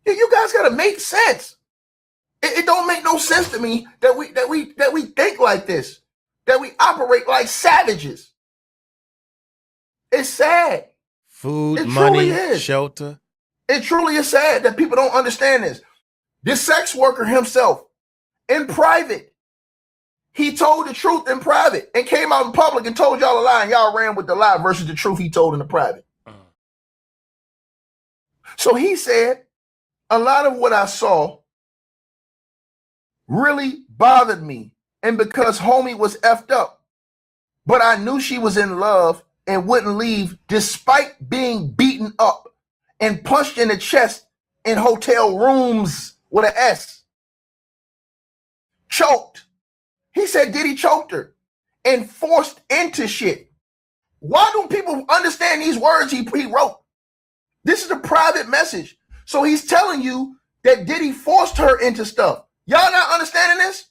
You guys got to make sense. It don't make no sense to me that we think like this, that we operate like savages. It's sad. Food, money, shelter. It truly is sad that people don't understand this. This sex worker himself, in private, he told the truth in private and came out in public and told y'all a lie, and y'all ran with the lie versus the truth he told in the private. So he said, a lot of what I saw really bothered me, and because homie was effed up, but I knew she was in love and wouldn't leave despite being beaten up and punched in the chest in hotel rooms with an S. Choked. He said Diddy choked her and forced into shit. Why don't people understand these words he wrote? This is a private message. So he's telling you that Diddy forced her into stuff. Y'all not understanding this?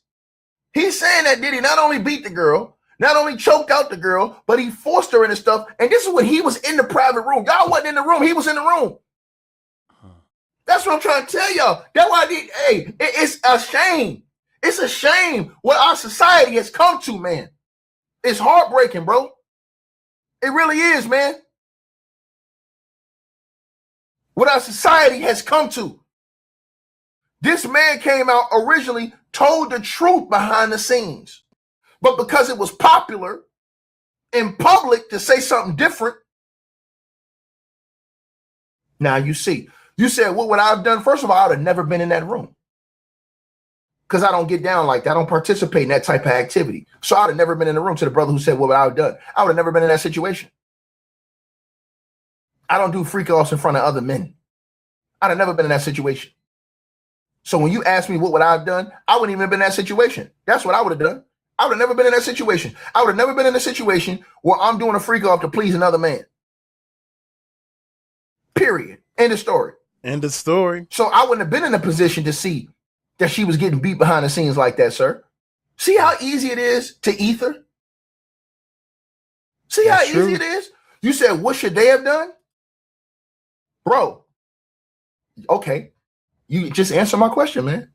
He's saying that Diddy not only beat the girl, not only choked out the girl, but he forced her into stuff. And this is when he was in the private room. Y'all wasn't in the room. He was in the room. That's what I'm trying to tell y'all. That's why it's a shame. It's a shame what our society has come to, man. It's heartbreaking, bro. It really is, man. What our society has come to. This man came out originally, told the truth behind the scenes. But because it was popular in public to say something different, now you see. You said, what would I have done? First of all, I would have never been in that room. Because I don't get down like that. I don't participate in that type of activity. So I would have never been in the room. To the brother who said, what would I have done? I would have never been in that situation. I don't do freak offs in front of other men. I'd have never been in that situation. So when you ask me what would I have done, I wouldn't even have been in that situation. That's what I would have done. I would have never been in that situation. I would have never been in a situation where I'm doing a freak off to please another man. Period. End of story. End of story. So I wouldn't have been in a position to see that she was getting beat behind the scenes like that, sir. See how easy it is to ether? See how easy it is? You said, what should they have done? Bro, okay. You just answer my question, man.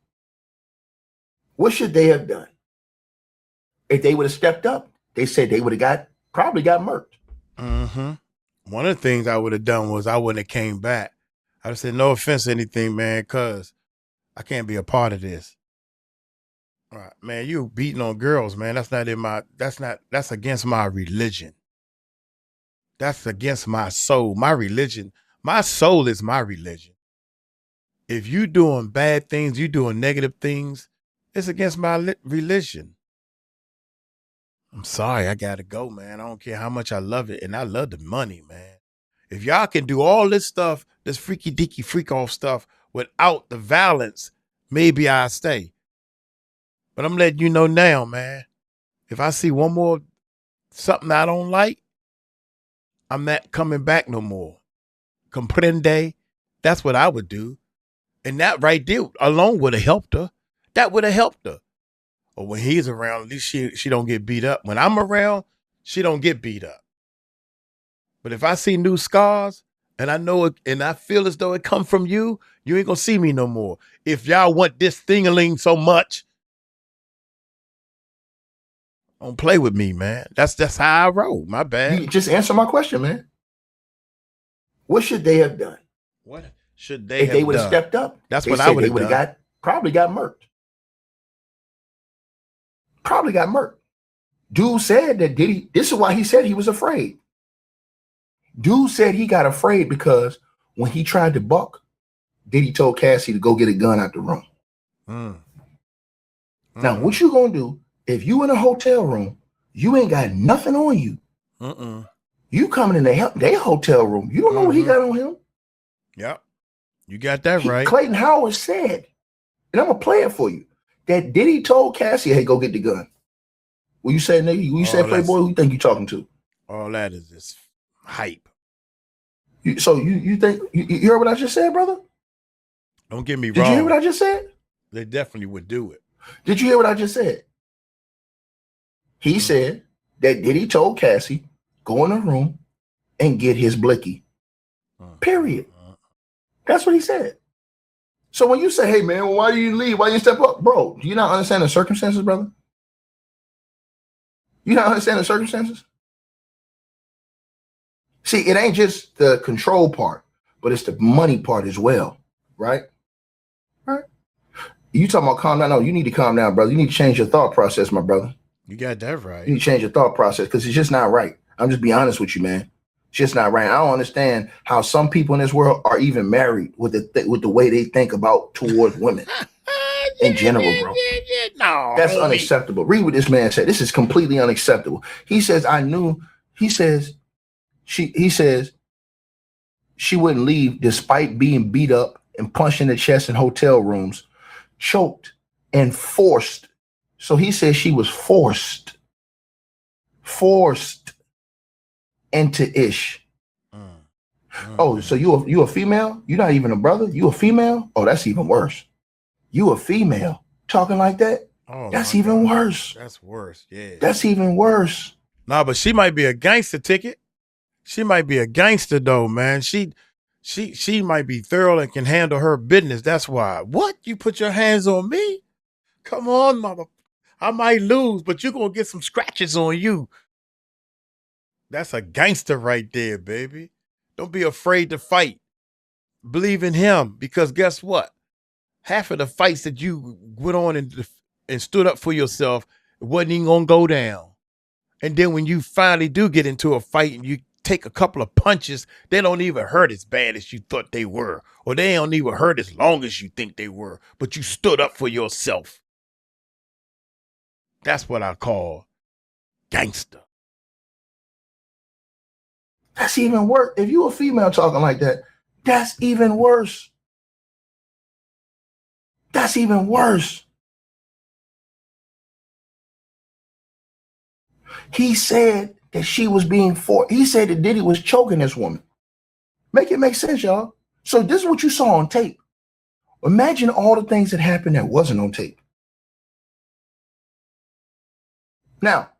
What should they have done? If they would have stepped up, they said they would have probably got murked. Mm-hmm. One of the things I would have done was I wouldn't have came back. I'd have said, no offense to anything, man, because I can't be a part of this. All right, man, you beating on girls, man. That's against my religion. That's against my soul. My religion, my soul is my religion. If you doing bad things, you doing negative things, it's against my religion. I'm sorry, I gotta go, man. I don't care how much I love it, and I love the money, man. If y'all can do all this stuff, this freaky deaky freak off stuff without the violence, maybe I'll stay. But I'm letting you know now, man. If I see one more something I don't like, I'm not coming back no more. Comprende? That's what I would do. And that right there alone would have helped her. That would have helped her. Or when he's around, at least she don't get beat up. When I'm around, she don't get beat up. But if I see new scars and I know it, and I feel as though it come from you, you ain't gonna see me no more. If y'all want this thing-a-ling so much, don't play with me, man. That's how I roll. My bad. You just answer my question, man. What should they have done? What should they If have they would have done? stepped up, That's they what I said would they have would done. have probably got murked. Probably got murked. Dude said that Diddy, this is why he said he was afraid. Dude said he got afraid because when he tried to buck, Diddy told Cassie to go get a gun out the room. Now, what you gonna do if you in a hotel room, you ain't got nothing on you? You coming in their hotel room. You don't know what he got on him. Yep. You got that right. Clayton Howard said, and I'm gonna play it for you, that Diddy told Cassie, hey, go get the gun. When you say nigga, when you say Playboy, who you think you talking to? All that is just hype. So you think you heard what I just said, brother? Don't get me wrong. Did you hear what I just said? They definitely would do it. Did you hear what I just said? He said that Diddy told Cassie, go in the room and get his blicky. Period. That's what he said. So when you say, hey man, well, why do you leave? Why you step up? Bro, do you not understand the circumstances, brother? You not understand the circumstances? See, it ain't just the control part, but it's the money part as well, right? Right? You talking about calm down? No, you need to calm down, brother. You need to change your thought process, my brother. You got that right. You need to change your thought process because it's just not right. I'm just being honest with you, man. It's just not right. I don't understand how some people in this world are even married with the way they think about towards women in general, bro. No, that's unacceptable. Read what this man said. This is completely unacceptable. He says, he says she wouldn't leave despite being beat up and punched in the chest in hotel rooms, choked and forced. So he says she was forced into ish. Oh, so you a female? You're not even a brother? You a female? Oh, that's even worse. You a female talking like that? Oh, that's even worse. That's worse. Yeah. That's even worse. Nah, but she might be a gangster ticket. She might be a gangster though, man. She might be thorough and can handle her business. That's why. What? You put your hands on me? Come on, mother. I might lose, but you're gonna get some scratches on you. That's a gangster right there, baby. Don't be afraid to fight. Believe in him, because guess what? Half of the fights that you went on and stood up for yourself, it wasn't even gonna go down. And then when you finally do get into a fight and you take a couple of punches, they don't even hurt as bad as you thought they were, or they don't even hurt as long as you think they were, but you stood up for yourself. That's what I call gangster. That's even worse. If you a female talking like that, that's even worse. That's even worse. He said that she was being forced. He said that Diddy was choking this woman. Make it make sense, y'all. So this is what you saw on tape. Imagine all the things that happened that wasn't on tape. Now,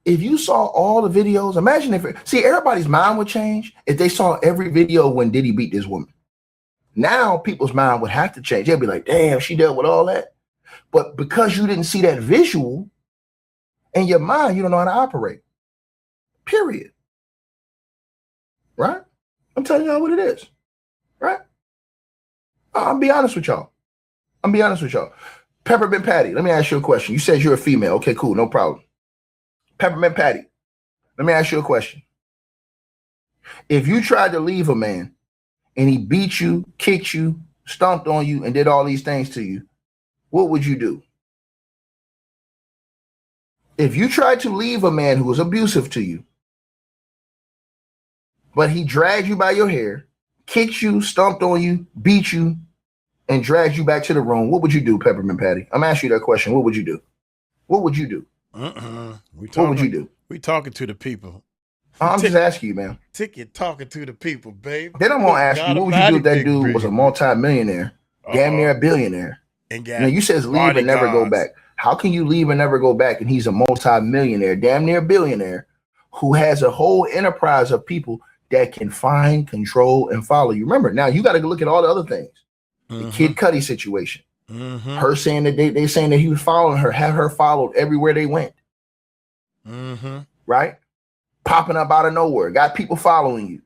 if you saw all the videos, imagine everybody's mind would change if they saw every video when Diddy beat this woman. Now people's mind would have to change. They'll be like, damn, she dealt with all that. But because you didn't see that visual in your mind, you don't know how to operate. Period. Right? I'm telling y'all what it is. Right? I'll be honest with y'all. Peppermint Patty, let me ask you a question. You said you're a female. Okay, cool. No problem. Peppermint Patty, let me ask you a question. If you tried to leave a man and he beat you, kicked you, stomped on you, and did all these things to you, what would you do? If you tried to leave a man who was abusive to you, but he dragged you by your hair, kicked you, stomped on you, beat you, and dragged you back to the room, what would you do, Peppermint Patty? I'm asking you that question. What would you do? What would you do? What would you do? We talking to the people. I'm just asking you, man. Ticket talking to the people, babe. Then I'm gonna ask you, what would you do if that dude was a multi-millionaire, damn near a billionaire? And you says leave and never go back. How can you leave and never go back? And he's a multi-millionaire, damn near billionaire, who has a whole enterprise of people that can find, control, and follow you. Remember, now you got to look at all the other things. The Kid Cudi situation. Her saying that they saying that he was following her, had her followed everywhere they went. Right? Popping up out of nowhere, got people following you.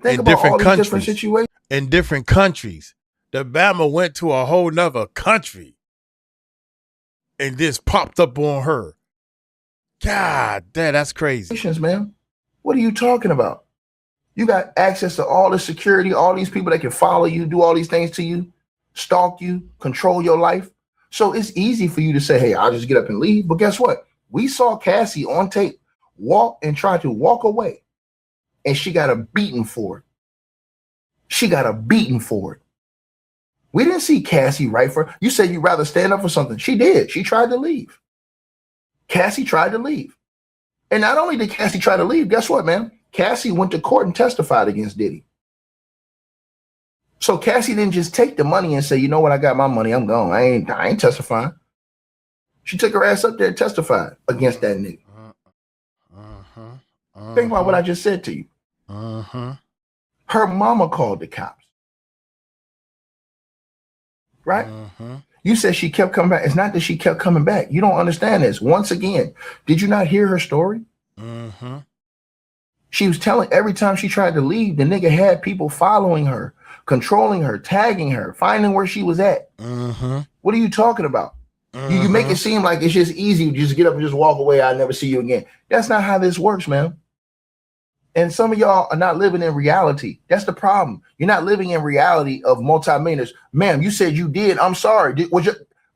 Think about all these different situations. In different countries. The Bama went to a whole nother country and this popped up on her. God damn, that's crazy. Man, what are you talking about? You got access to all the security, all these people that can follow you, do all these things to you, stalk you, control your life. So it's easy for you to say, hey, I'll just get up and leave. But guess what? We saw Cassie on tape walk and try to walk away, and she got a beating for it. She got a beating for it. We didn't see Cassie right for, you said you'd rather stand up for something. She did. She tried to leave. Cassie tried to leave. And not only did Cassie try to leave, guess what, man? Cassie went to court and testified against Diddy. So Cassie didn't just take the money and say, you know what, I got my money, I'm gone. I ain't testifying. She took her ass up there and testified against that nigga. Think about what I just said to you. Her mama called the cops. Right? You said she kept coming back. It's not that she kept coming back. You don't understand this. Once again, did you not hear her story? She was telling every time she tried to leave, the nigga had people following her, controlling her, tagging her, finding where she was at. What are you talking about? You make it seem like it's just easy. You just get up and just walk away. I'll never see you again. That's not how this works, man. And some of y'all are not living in reality. That's the problem. You're not living in reality of multimillionaires. Ma'am, you said you did. I'm sorry.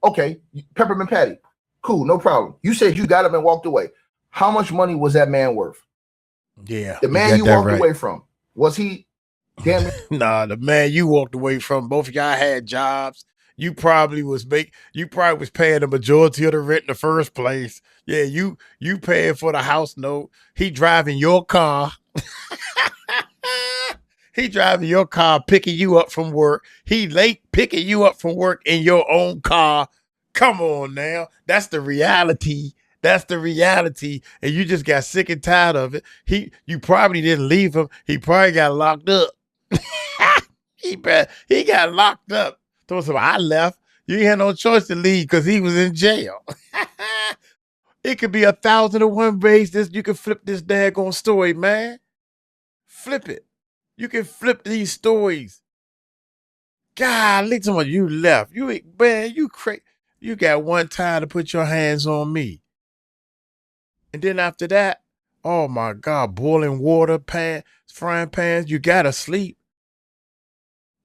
Okay, Peppermint Patty. Cool, no problem. You said you got up and walked away. How much money was that man worth? Yeah. The man you walked away from, was he damn it? Nah, the man you walked away from, both of y'all had jobs. You probably was paying the majority of the rent in the first place. Yeah, you paying for the house note. He driving your car. He driving your car, picking you up from work. He late picking you up from work in your own car. Come on now. That's the reality. That's the reality. And you just got sick and tired of it. You probably didn't leave him. He probably got locked up. He got locked up. Told him, I left. You ain't had no choice to leave because he was in jail. It could be 1,001 ways you can flip this daggone story, man. Flip it. You can flip these stories. God, look at you left. You crazy. You got one time to put your hands on me. And then after that, oh my God, boiling water, frying pans, you gotta sleep.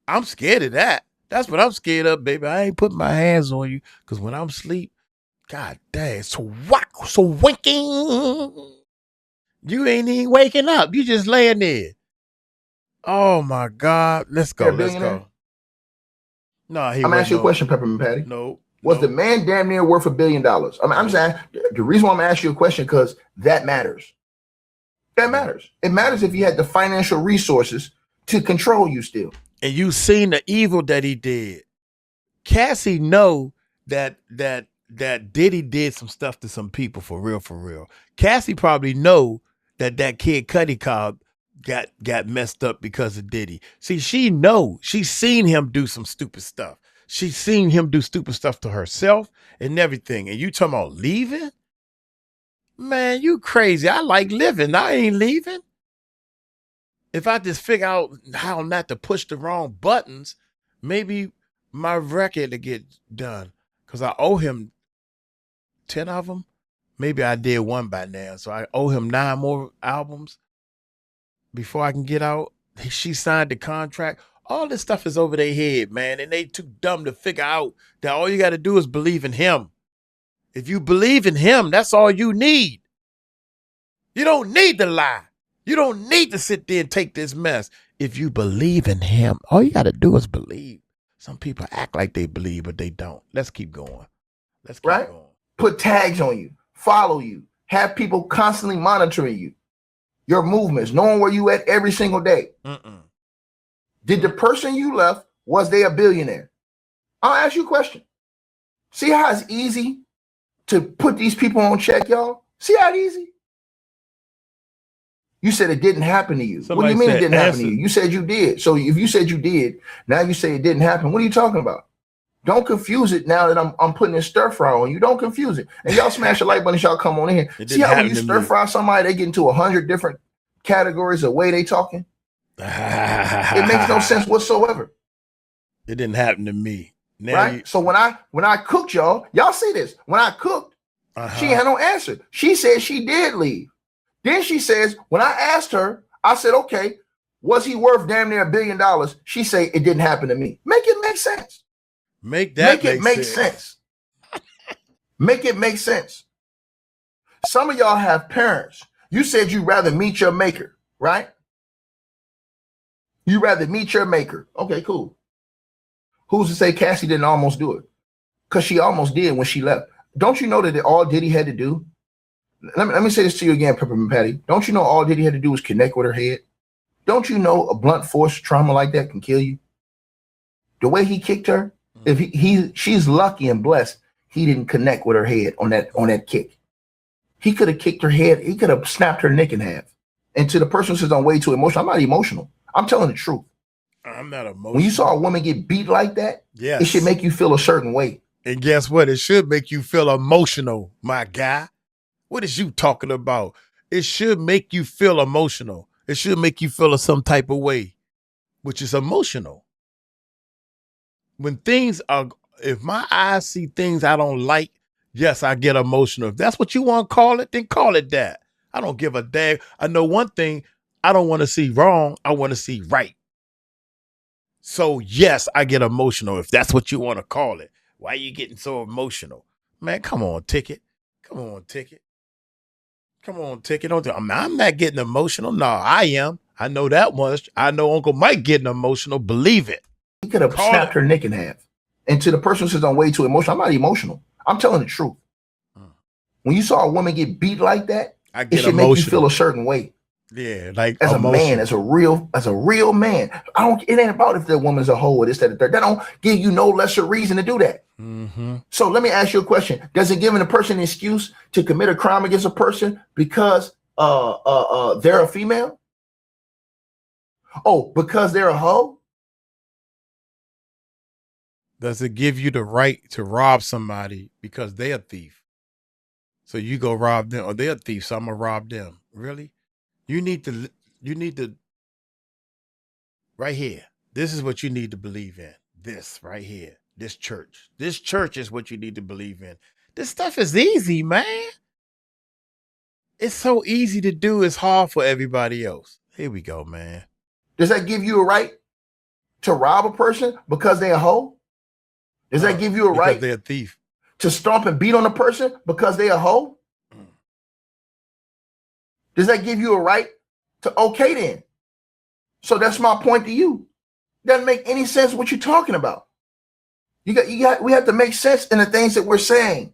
I'm scared of that. That's what I'm scared of, baby. I ain't putting my hands on you because when I'm asleep, God dang, so winking. You ain't even waking up. You just laying there. Oh my God. Let's go. Let's go. No, I'm asking you a question, Peppermint Patty. No. Was the man damn near worth $1 billion? I'm saying the reason why I'm asking you a question because that matters. That matters. It matters if you had the financial resources to control you still. And you seen the evil that he did. Cassie know that Diddy did some stuff to some people for real. Cassie probably know that Kid Cudi car got messed up because of Diddy. See, she's seen him do some stupid stuff. She's seen him do stupid stuff to herself and everything. And you talking about leaving? Man, you crazy. I like living. I ain't leaving. If I just figure out how not to push the wrong buttons, maybe my record to get done. Because I owe him 10 of them. Maybe I did one by now. So I owe him 9 more albums before I can get out. She signed the contract. All this stuff is over their head, man. And they too dumb to figure out that all you got to do is believe in him. If you believe in him, that's all you need. You don't need to lie. You don't need to sit there and take this mess. If you believe in him, all you got to do is believe. Some people act like they believe, but they don't. Let's keep going. Let's keep going. Put tags on you, follow you, have people constantly monitoring you, your movements, knowing where you at every single day. Did the person you left, was they a billionaire? I'll ask you a question. See how it's easy to put these people on check, y'all? See how it's easy? You said it didn't happen to you. Somebody what do you mean said it didn't happen answer. to you? You said you did. So if you said you did, now you say it didn't happen. What are you talking about? Don't confuse it now that I'm putting this stir fry on you. Don't confuse it. And y'all smash the like button, y'all come on in here. It See didn't how when happen you to stir me. fry somebody, they get into 100 different categories of way they talking. It makes no sense whatsoever. It didn't happen to me. Now Right? So when I cooked y'all see this. When I cooked, she had no answer. She said she did leave. Then she says, when I asked her, I said, okay, was he worth damn near $1 billion? She say it didn't happen to me. Make it make sense. Make that Make it make sense. Make it make sense. Some of y'all have parents. You said you'd rather meet your maker, right? You'd rather meet your maker. Okay, cool. Who's to say Cassie didn't almost do it? Because she almost did when she left. Don't you know that all Diddy had to do? Let me say this to you again, Peppermint Patty. Don't you know all Diddy had to do was connect with her head? Don't you know a blunt force trauma like that can kill you? The way he kicked her, if she's lucky and blessed, he didn't connect with her head on that kick. He could have kicked her head. He could have snapped her neck in half. And to the person who says I'm way too emotional, I'm not emotional. I'm telling the truth. I'm not emotional. When you saw a woman get beat like that, yes, it should make you feel a certain way. And guess what? It should make you feel emotional, my guy. What is you talking about? It should make you feel emotional. It should make you feel some type of way, which is emotional. When things are, if my eyes see things I don't like, yes, I get emotional. If that's what you want to call it, then call it that. I don't give a damn. I know one thing, I don't want to see wrong. I want to see right. So yes, I get emotional if that's what you want to call it. Why are you getting so emotional? Man, come on, Ticket. Come on, Ticket. Come on, Ticket. I'm not getting emotional. No, I am. I know that much. I know Uncle Mike getting emotional. Believe it. He could have snapped her neck in half. And to the person who says I'm way too emotional, I'm not emotional. I'm telling the truth. When you saw a woman get beat like that, it should make you feel a certain way. Yeah, like as a man, as a real man. It ain't about if the woman's a hoe or this, that, and third. That don't give you no lesser reason to do that. Mm-hmm. So let me ask you a question. Does it give a person an excuse to commit a crime against a person because they're a female? Oh, because they're a hoe? Does it give you the right to rob somebody because they're a thief? So you go rob them, or they're a thief, so I'm gonna rob them. Really? You need to, right here. This is what you need to believe in. This right here. This church. This church is what you need to believe in. This stuff is easy, man. It's so easy to do. It's hard for everybody else. Here we go, man. Does that give you a right to rob a person because they're a hoe? Does that give you a right they're a thief to stomp and beat on a person because they're a hoe? Does that give you a right to okay then? So that's my point to you. Doesn't make any sense what you're talking about. We have to make sense in the things that we're saying,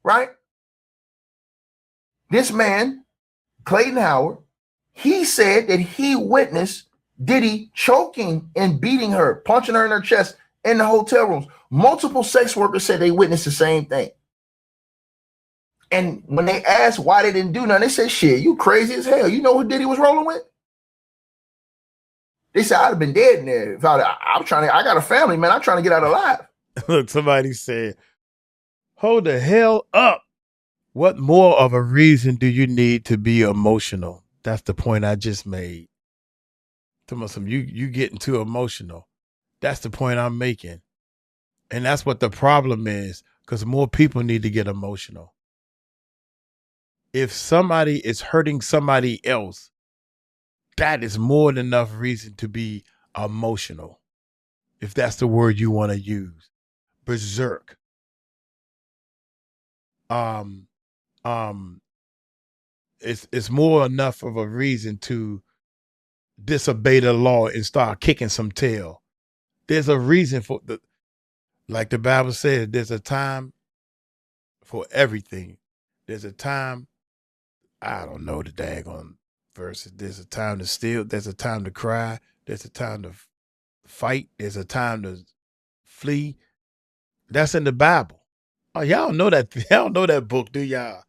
right? This man, Clayton Howard, he said that he witnessed Diddy choking and beating her, punching her in her chest in the hotel rooms. Multiple sex workers said they witnessed the same thing. And when they asked why they didn't do nothing, they said, shit, you crazy as hell. You know who Diddy was rolling with? They said, I'd have been dead in there. If I got a family, man. I'm trying to get out alive. Look, somebody said, hold the hell up. What more of a reason do you need to be emotional? That's the point I just made. You getting too emotional. That's the point I'm making. And that's what the problem is, because more people need to get emotional. If somebody is hurting somebody else, that is more than enough reason to be emotional. If that's the word you want to use. Berserk. It's more enough of a reason to disobey the law and start kicking some tail. There's a reason for like the Bible says, there's a time for everything. There's a time, I don't know the daggone verses. There's a time to steal. There's a time to cry. There's a time to fight. There's a time to flee. That's in the Bible. Oh, y'all know that. Y'all know that book, do y'all?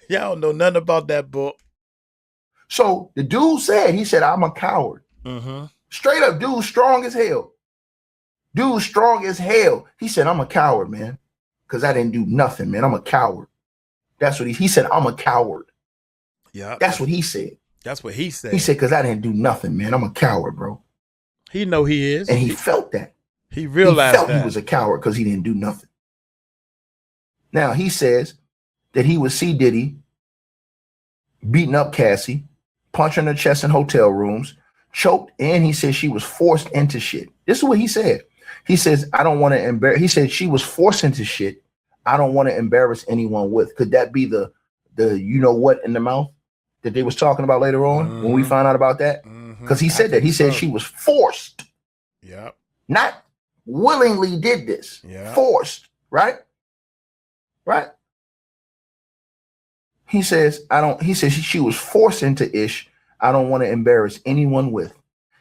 Y'all don't know nothing about that book. So the dude said, he said, I'm a coward. Straight up, dude, strong as hell. Dude, strong as hell. He said, I'm a coward, man. Because I didn't do nothing, man. I'm a coward. That's what he said, I'm a coward. Yeah. That's what he said. That's what he said. He said, because I didn't do nothing, man. I'm a coward, bro. He know he is. And he felt that. He realized he was a coward because he didn't do nothing. Now, he says that he would see Diddy beating up Cassie, punching her chest in hotel rooms, choked, and he said she was forced into shit. This is what he said. He says, I don't want to embarrass. He said she was forced into shit. I don't want to embarrass anyone with. Could that be the you know what in the mouth that they was talking about later on when we found out about that? Because he said that. He said she was forced. Yeah. Not willingly did this. Yeah. Forced. Right? Right? He says, she was forced into ish. I don't want to embarrass anyone with.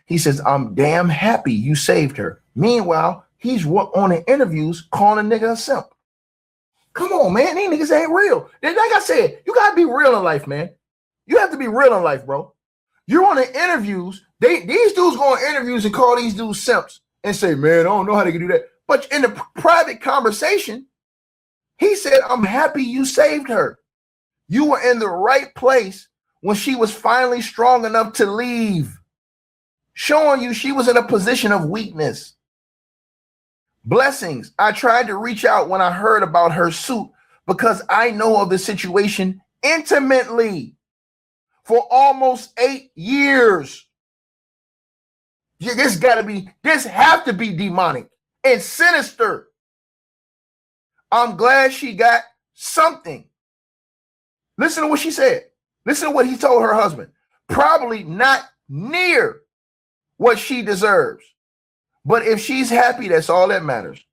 He says, I'm damn happy you saved her. Meanwhile, he's on the interviews calling a nigga a simp. Come on, man. These niggas ain't real. Like I said, you got to be real in life, man. You have to be real in life, bro. You're on the interviews. These dudes go on interviews and call these dudes simps and say, man, I don't know how they can do that. But in the private conversation, he said, I'm happy you saved her. You were in the right place when she was finally strong enough to leave, showing you she was in a position of weakness. Blessings. I tried to reach out when I heard about her suit because I know of the situation intimately for almost 8 years. Yeah, this have to be demonic and sinister. I'm glad she got something. Listen to what she said. Listen to what he told her husband. Probably not near what she deserves. But if she's happy, that's all that matters.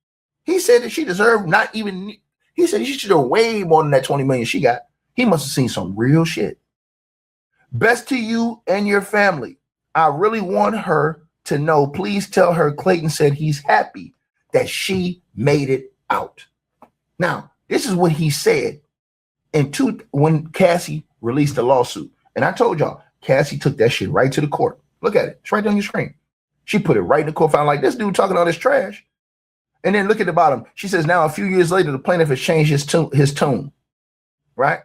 He said that she deserved not even, he said she should have way more than that 20 million she got. He must have seen some real shit. Best to you and your family. I really want her to know. Please tell her Clayton said he's happy that she made it out. Now, this is what he said when Cassie released the lawsuit. And I told y'all, Cassie took that shit right to the court. Look at it. It's right on your screen. She put it right in the court file like this dude talking all this trash. And then look at the bottom. She says, now a few years later, the plaintiff has changed his tune. Right?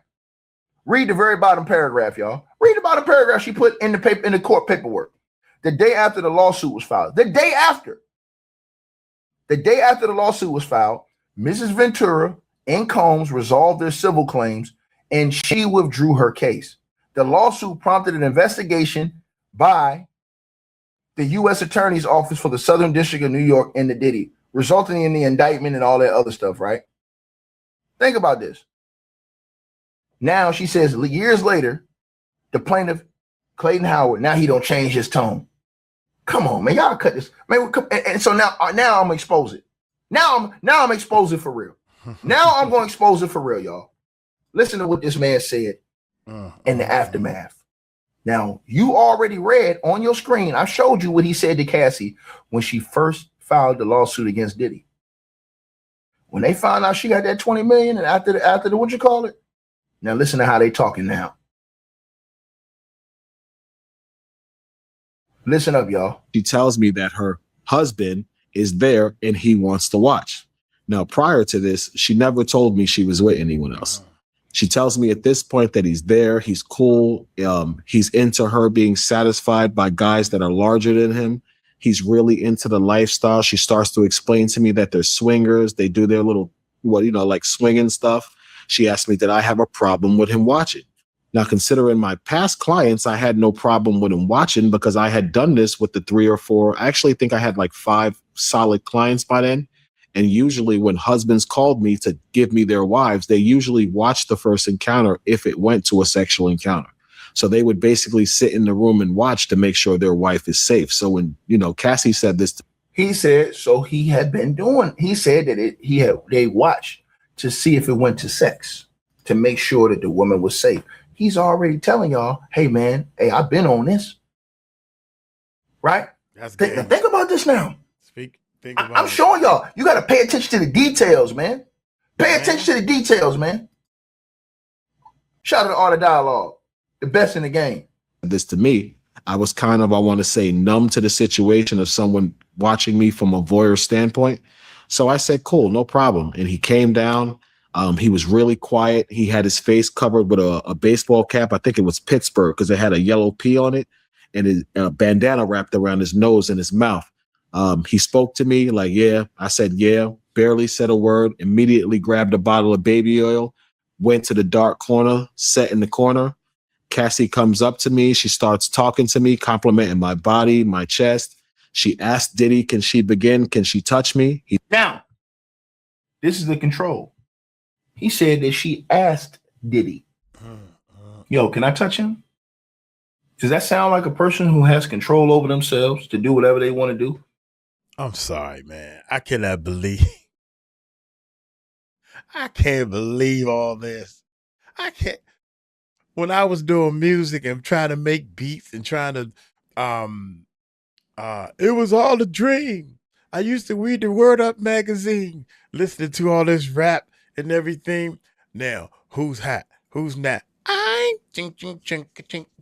Read the very bottom paragraph, y'all. Read the bottom paragraph she put in the court paperwork. The day after the lawsuit was filed. The day after the lawsuit was filed, Mrs. Ventura and Combs resolved their civil claims and she withdrew her case. The lawsuit prompted an investigation by the U.S. Attorney's Office for the Southern District of New York and the Diddy, resulting in the indictment and all that other stuff, right? Think about this. Now she says years later, the plaintiff, Clayton Howard, now he don't change his tone. Come on, man, y'all cut this. Man, and so now I'm gonna expose it. Now I'm exposing for real. Now I'm gonna expose it for real, y'all. Listen to what this man said in the aftermath. Now, you already read on your screen, I showed you what he said to Cassie when she first filed the lawsuit against Diddy. When they found out she got that 20 million and after the what you call it? Now listen to how they talking now. Listen up, y'all. She tells me that her husband is there and he wants to watch. Now, prior to this, she never told me she was with anyone else. She tells me at this point that he's there, he's cool, he's into her being satisfied by guys that are larger than him. He's really into the lifestyle. She starts to explain to me that they're swingers. They do their little, like swinging stuff. She asked me, did I have a problem with him watching? Now, considering my past clients, I had no problem with him watching because I had done this with the 3 or 4. I actually think I had like 5 solid clients by then. And usually when husbands called me to give me their wives, they usually watched the first encounter if it went to a sexual encounter. So they would basically sit in the room and watch to make sure their wife is safe. So when, Cassie said this. He said, so he had been doing, he said that they watched to see if it went to sex, to make sure that the woman was safe. He's already telling y'all, hey man, I've been on this. Right? Think about this now. I'm showing y'all, you got to pay attention to the details, man. Pay attention to the details, man. Shout out to Art of Dialogue, the best in the game. this to me, I was kind of, I want to say, numb to the situation of someone watching me from a voyeur standpoint. So I said, cool, no problem. And he came down. He was really quiet. He had his face covered with a baseball cap. I think it was Pittsburgh because it had a yellow P on it, and his bandana wrapped around his nose and his mouth. He spoke to me like, yeah. I said, yeah, barely said a word, immediately grabbed a bottle of baby oil, went to the dark corner, sat in the corner. Cassie comes up to me. She starts talking to me, complimenting my body, my chest. She asked Diddy, can she begin? Can she touch me? Now, this is the control. He said that she asked Diddy, yo, can I touch him? Does that sound like a person who has control over themselves to do whatever they want to do? I'm sorry, man. I cannot believe. I can't believe all this. I can't. When I was doing music and trying to make beats and trying to, it was all a dream. I used to read the Word Up magazine, listening to all this rap and everything. Now, who's hot? Who's not? I'm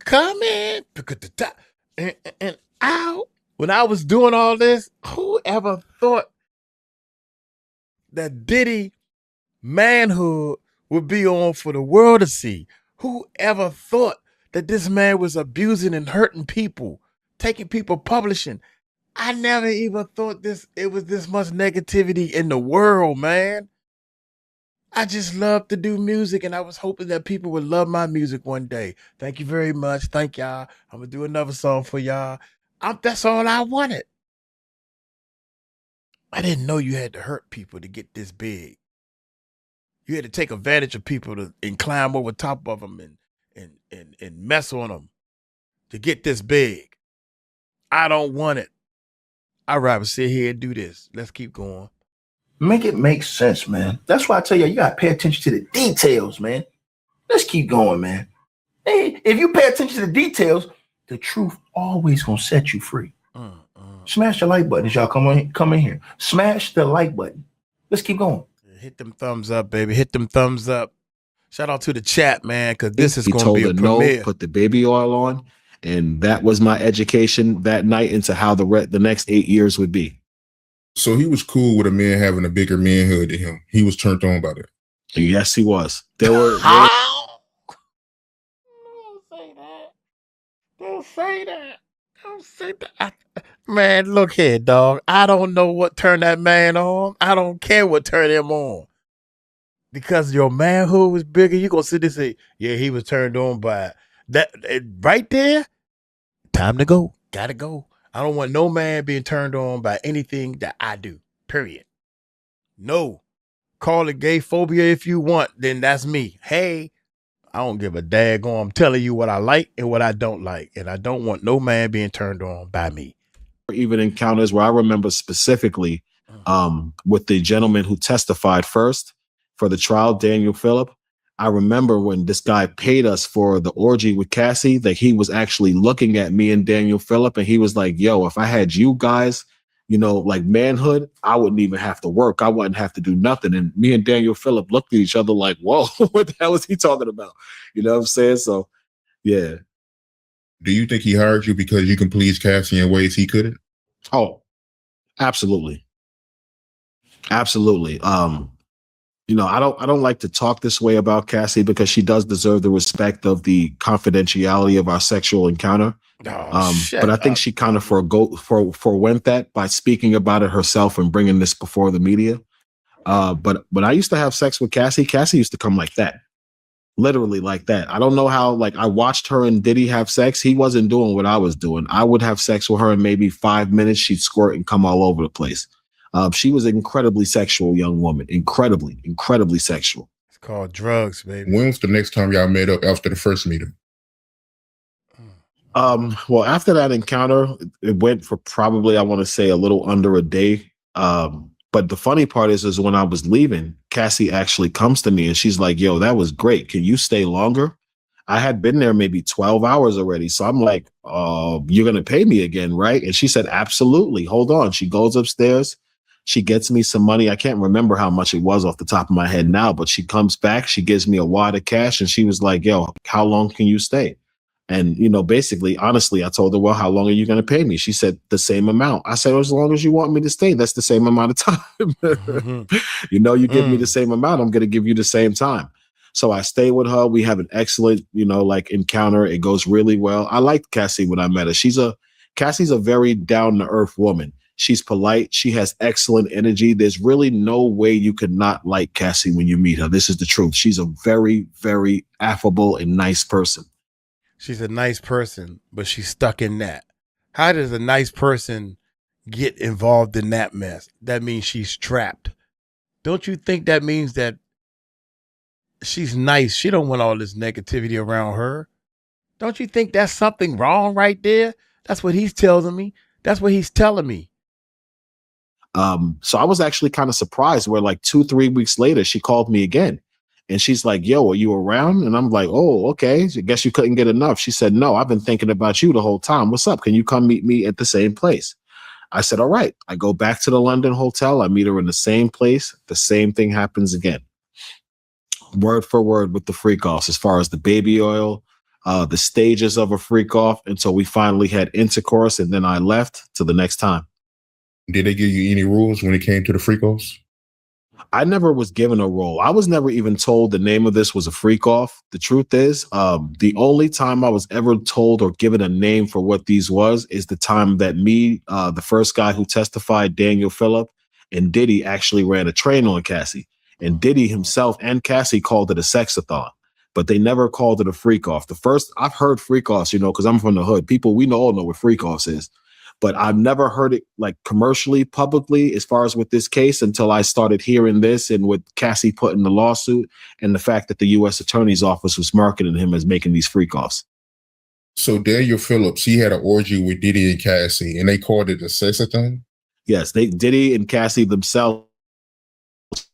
coming and out. When I was doing all this, who ever thought that Diddy manhood would be on for the world to see? Who ever thought that this man was abusing and hurting people, taking people publishing? I never even thought it was this much negativity in the world, man. I just love to do music, and I was hoping that people would love my music one day. Thank you very much. Thank y'all. I'm going to do another song for y'all. That's all I wanted. I didn't know you had to hurt people to get this big. You had to take advantage of people and climb over top of them and mess on them to get this big. I don't want it. I'd rather sit here and do this. Let's keep going. Make it make sense, man. That's why I tell you got to pay attention to the details, man. Let's keep going, man. Hey, if you pay attention to the details, the truth always gonna set you free. Smash the like button as y'all come in here. Smash the like button. Let's keep going. Hit them thumbs up, baby. Hit them thumbs up. Shout out to the chat, man, because this is going to be a premiere. Put the baby oil on, and that was my education that night into how the next 8 years would be. So he was cool with a man having a bigger manhood than him. He was turned on by that. Yes, he was. Don't say that. Don't say that. Don't say that. Man, look here, dog. I don't know what turned that man on. I don't care what turned him on. Because your manhood was bigger, you going to sit there and say, yeah, he was turned on by that. Right there, time to go. Got to go. I don't want no man being turned on by anything that I do, period. No. Call it gay phobia if you want, then that's me. Hey, I don't give a daggone. I'm telling you what I like and what I don't like. And I don't want no man being turned on by me. Even encounters where I remember specifically with the gentleman who testified first for the trial, Daniel Phillip. I remember when this guy paid us for the orgy with Cassie, that he was actually looking at me and Daniel Phillip, and he was like, yo, if I had you guys, you know, like manhood, I wouldn't even have to work. I wouldn't have to do nothing. And me and Daniel Phillip looked at each other like, whoa, what the hell is he talking about? You know what I'm saying? So, yeah. Do you think he hired you because you can please Cassie in ways he couldn't? Oh, absolutely. Absolutely. You know, I don't like to talk this way about Cassie because she does deserve the respect of the confidentiality of our sexual encounter. But I think she kind of forewent that by speaking about it herself and bringing this before the media. But when I used to have sex with Cassie, Cassie used to come like that. Literally like that. I don't know how, like, I watched her and Diddy have sex. He wasn't doing what I was doing. I would have sex with her in maybe 5 minutes. She'd squirt and come all over the place. She was an incredibly sexual young woman. Incredibly sexual. It's called drugs, baby. When was the next time y'all met up after the first meeting? Well, after that encounter, it went for probably, I want to say, a little under a day. But the funny part is when I was leaving, Cassie actually comes to me and she's like, yo, that was great. Can you stay longer? I had been there maybe 12 hours already. So I'm like, you're going to pay me again, right? And she said, absolutely. Hold on. She goes upstairs. She gets me some money. I can't remember how much it was off the top of my head now, but she comes back. She gives me a wad of cash and she was like, yo, how long can you stay? And, you know, basically, honestly, I told her, well, how long are you going to pay me? She said the same amount. I said, as long as you want me to stay, that's the same amount of time. Mhm. You know, you give me the same amount, I'm going to give you the same time. So I stay with her. We have an excellent, you know, like encounter. It goes really well. I liked Cassie when I met her. Cassie's a very down to earth woman. She's polite. She has excellent energy. There's really no way you could not like Cassie when you meet her. This is the truth. She's a very, very affable and nice person. She's a nice person, but she's stuck in that. How does a nice person get involved in that mess? That means she's trapped. Don't you think that means that she's nice? She don't want all this negativity around her. Don't you think that's something wrong right there? That's what he's telling me. That's what he's telling me. So I was actually kind of surprised where like 2-3 weeks later, she called me again. And she's like, yo, are you around? And I'm like, oh, okay. So I guess you couldn't get enough. She said, no, I've been thinking about you the whole time. What's up? Can you come meet me at the same place? I said, all right. I go back to the London hotel. I meet her in the same place. The same thing happens again. Word for word with the freak offs as far as the baby oil, the stages of a freak off until we finally had intercourse. And then I left till the next time. Did they give you any rules when it came to the freak-offs? I never was given a role. I was never even told the name of this was a freak off. The truth is, the only time I was ever told or given a name for what these was is the time that me, the first guy who testified, Daniel Phillip, and Diddy actually ran a train on Cassie. And Diddy himself and Cassie called it a sexathon, but they never called it a freak off. The first I've heard freak offs, you know, because I'm from the hood. People, we all know what freak offs is. But I've never heard it like commercially, publicly, as far as with this case until I started hearing this and with Cassie put in the lawsuit and the fact that the U.S. Attorney's Office was marketing him as making these freak offs. So Daniel Phillips, he had an orgy with Diddy and Cassie, and they called it a sexathon? Yes, Diddy and Cassie themselves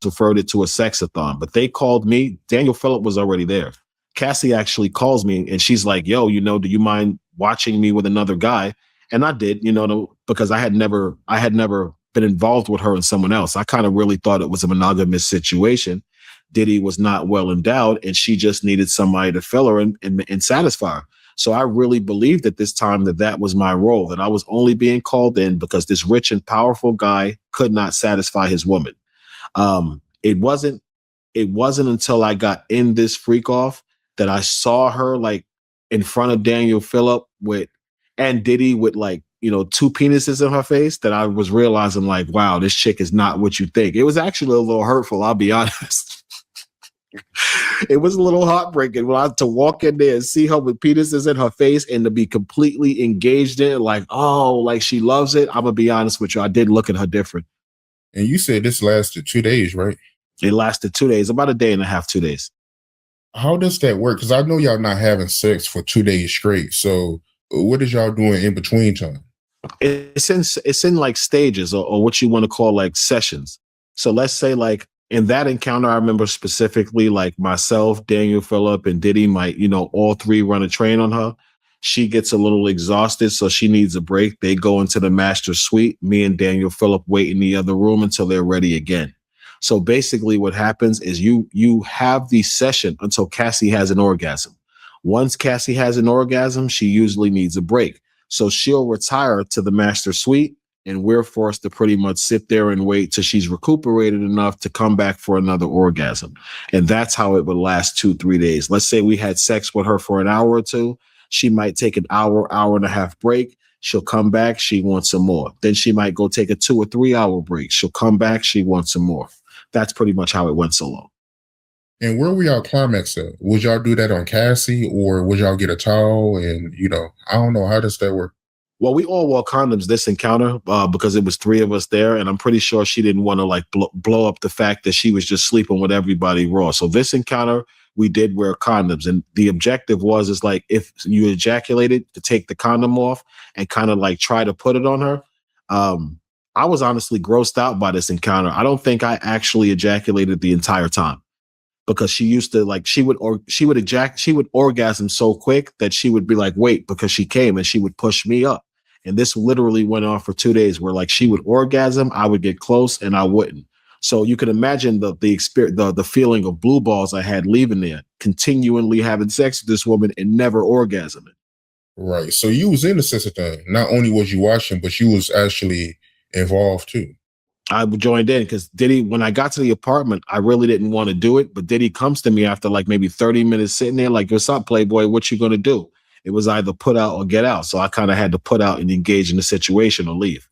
referred it to a sexathon, but they called me. Daniel Phillip was already there. Cassie actually calls me and she's like, yo, you know, do you mind watching me with another guy? And I did, you know, because I had never been involved with her and someone else. I kind of really thought it was a monogamous situation. Diddy was not well endowed and she just needed somebody to fill her and satisfy her. So I really believed at this time that was my role, that I was only being called in because this rich and powerful guy could not satisfy his woman. It wasn't until I got in this freak off that I saw her like in front of Daniel Phillip and Diddy with like, you know, 2 penises in her face that I was realizing like, wow, this chick is not what you think. It was actually a little hurtful, I'll be honest. It was a little heartbreaking when I had to walk in there and see her with penises in her face and to be completely engaged in it, like, oh, like she loves it. I'm gonna be honest with you, I did look at her different. And you said this lasted 2 days, right? It lasted 2 days, about a day and a half, 2 days. How does that work? Because I know y'all not having sex for 2 days straight. So what is y'all doing in between time? It's in like stages or what you want to call like sessions. So let's say like in that encounter, I remember specifically like myself, Daniel Phillip, and Diddy might, you know, all 3 run a train on her. She gets a little exhausted, so she needs a break. They go into the master suite. Me and Daniel Phillip wait in the other room until they're ready again. So basically what happens is you have the session until Cassie has an orgasm. Once Cassie has an orgasm, she usually needs a break. So she'll retire to the master suite and we're forced to pretty much sit there and wait till she's recuperated enough to come back for another orgasm. And that's how it would last 2-3 days. Let's say we had sex with her for an hour or two. She might take an hour and a half break. She'll come back. She wants some more. Then she might go take a 2 or 3 hour break. She'll come back. She wants some more. That's pretty much how it went so long. And where were y'all climax at? Would y'all do that on Cassie or would y'all get a towel? And, you know, I don't know. How does that work? Well, we all wore condoms this encounter because it was 3 of us there. And I'm pretty sure she didn't want to like blow up the fact that she was just sleeping with everybody raw. So this encounter, we did wear condoms. And the objective is like if you ejaculated to take the condom off and kind of like try to put it on her. I was honestly grossed out by this encounter. I don't think I actually ejaculated the entire time. Because she used to like, she would orgasm so quick that she would be like, wait, because she came and she would push me up. And this literally went on for 2 days where like she would orgasm, I would get close and I wouldn't. So you can imagine the experience, the feeling of blue balls I had leaving there, continually having sex with this woman and never orgasming. Right. So you was in the sister thing. Not only was you watching, but you was actually involved too. I joined in because Diddy, when I got to the apartment, I really didn't want to do it. But Diddy comes to me after like maybe 30 minutes sitting there, like, what's up, Playboy? What you going to do? It was either put out or get out. So I kind of had to put out and engage in the situation or leave.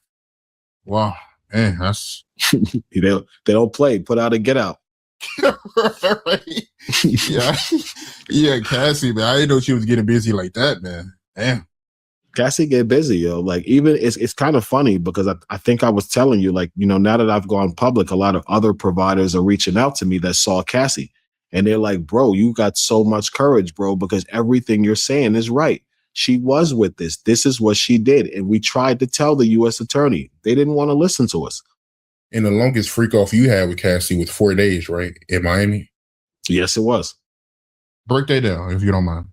Wow. Man, that's they don't play, put out and get out. right. Yeah. Yeah, Cassie, man. I didn't know she was getting busy like that, man. Damn. Cassie get busy, yo. Like, even it's kind of funny because I think I was telling you, like, you know, now that I've gone public, a lot of other providers are reaching out to me that saw Cassie. And they're like, bro, you got so much courage, bro, because everything you're saying is right. She was with this. This is what she did. And we tried to tell the U.S. attorney. They didn't want to listen to us. And the longest freak off you had with Cassie was 4 days, right? In Miami? Yes, it was. Break that down, if you don't mind.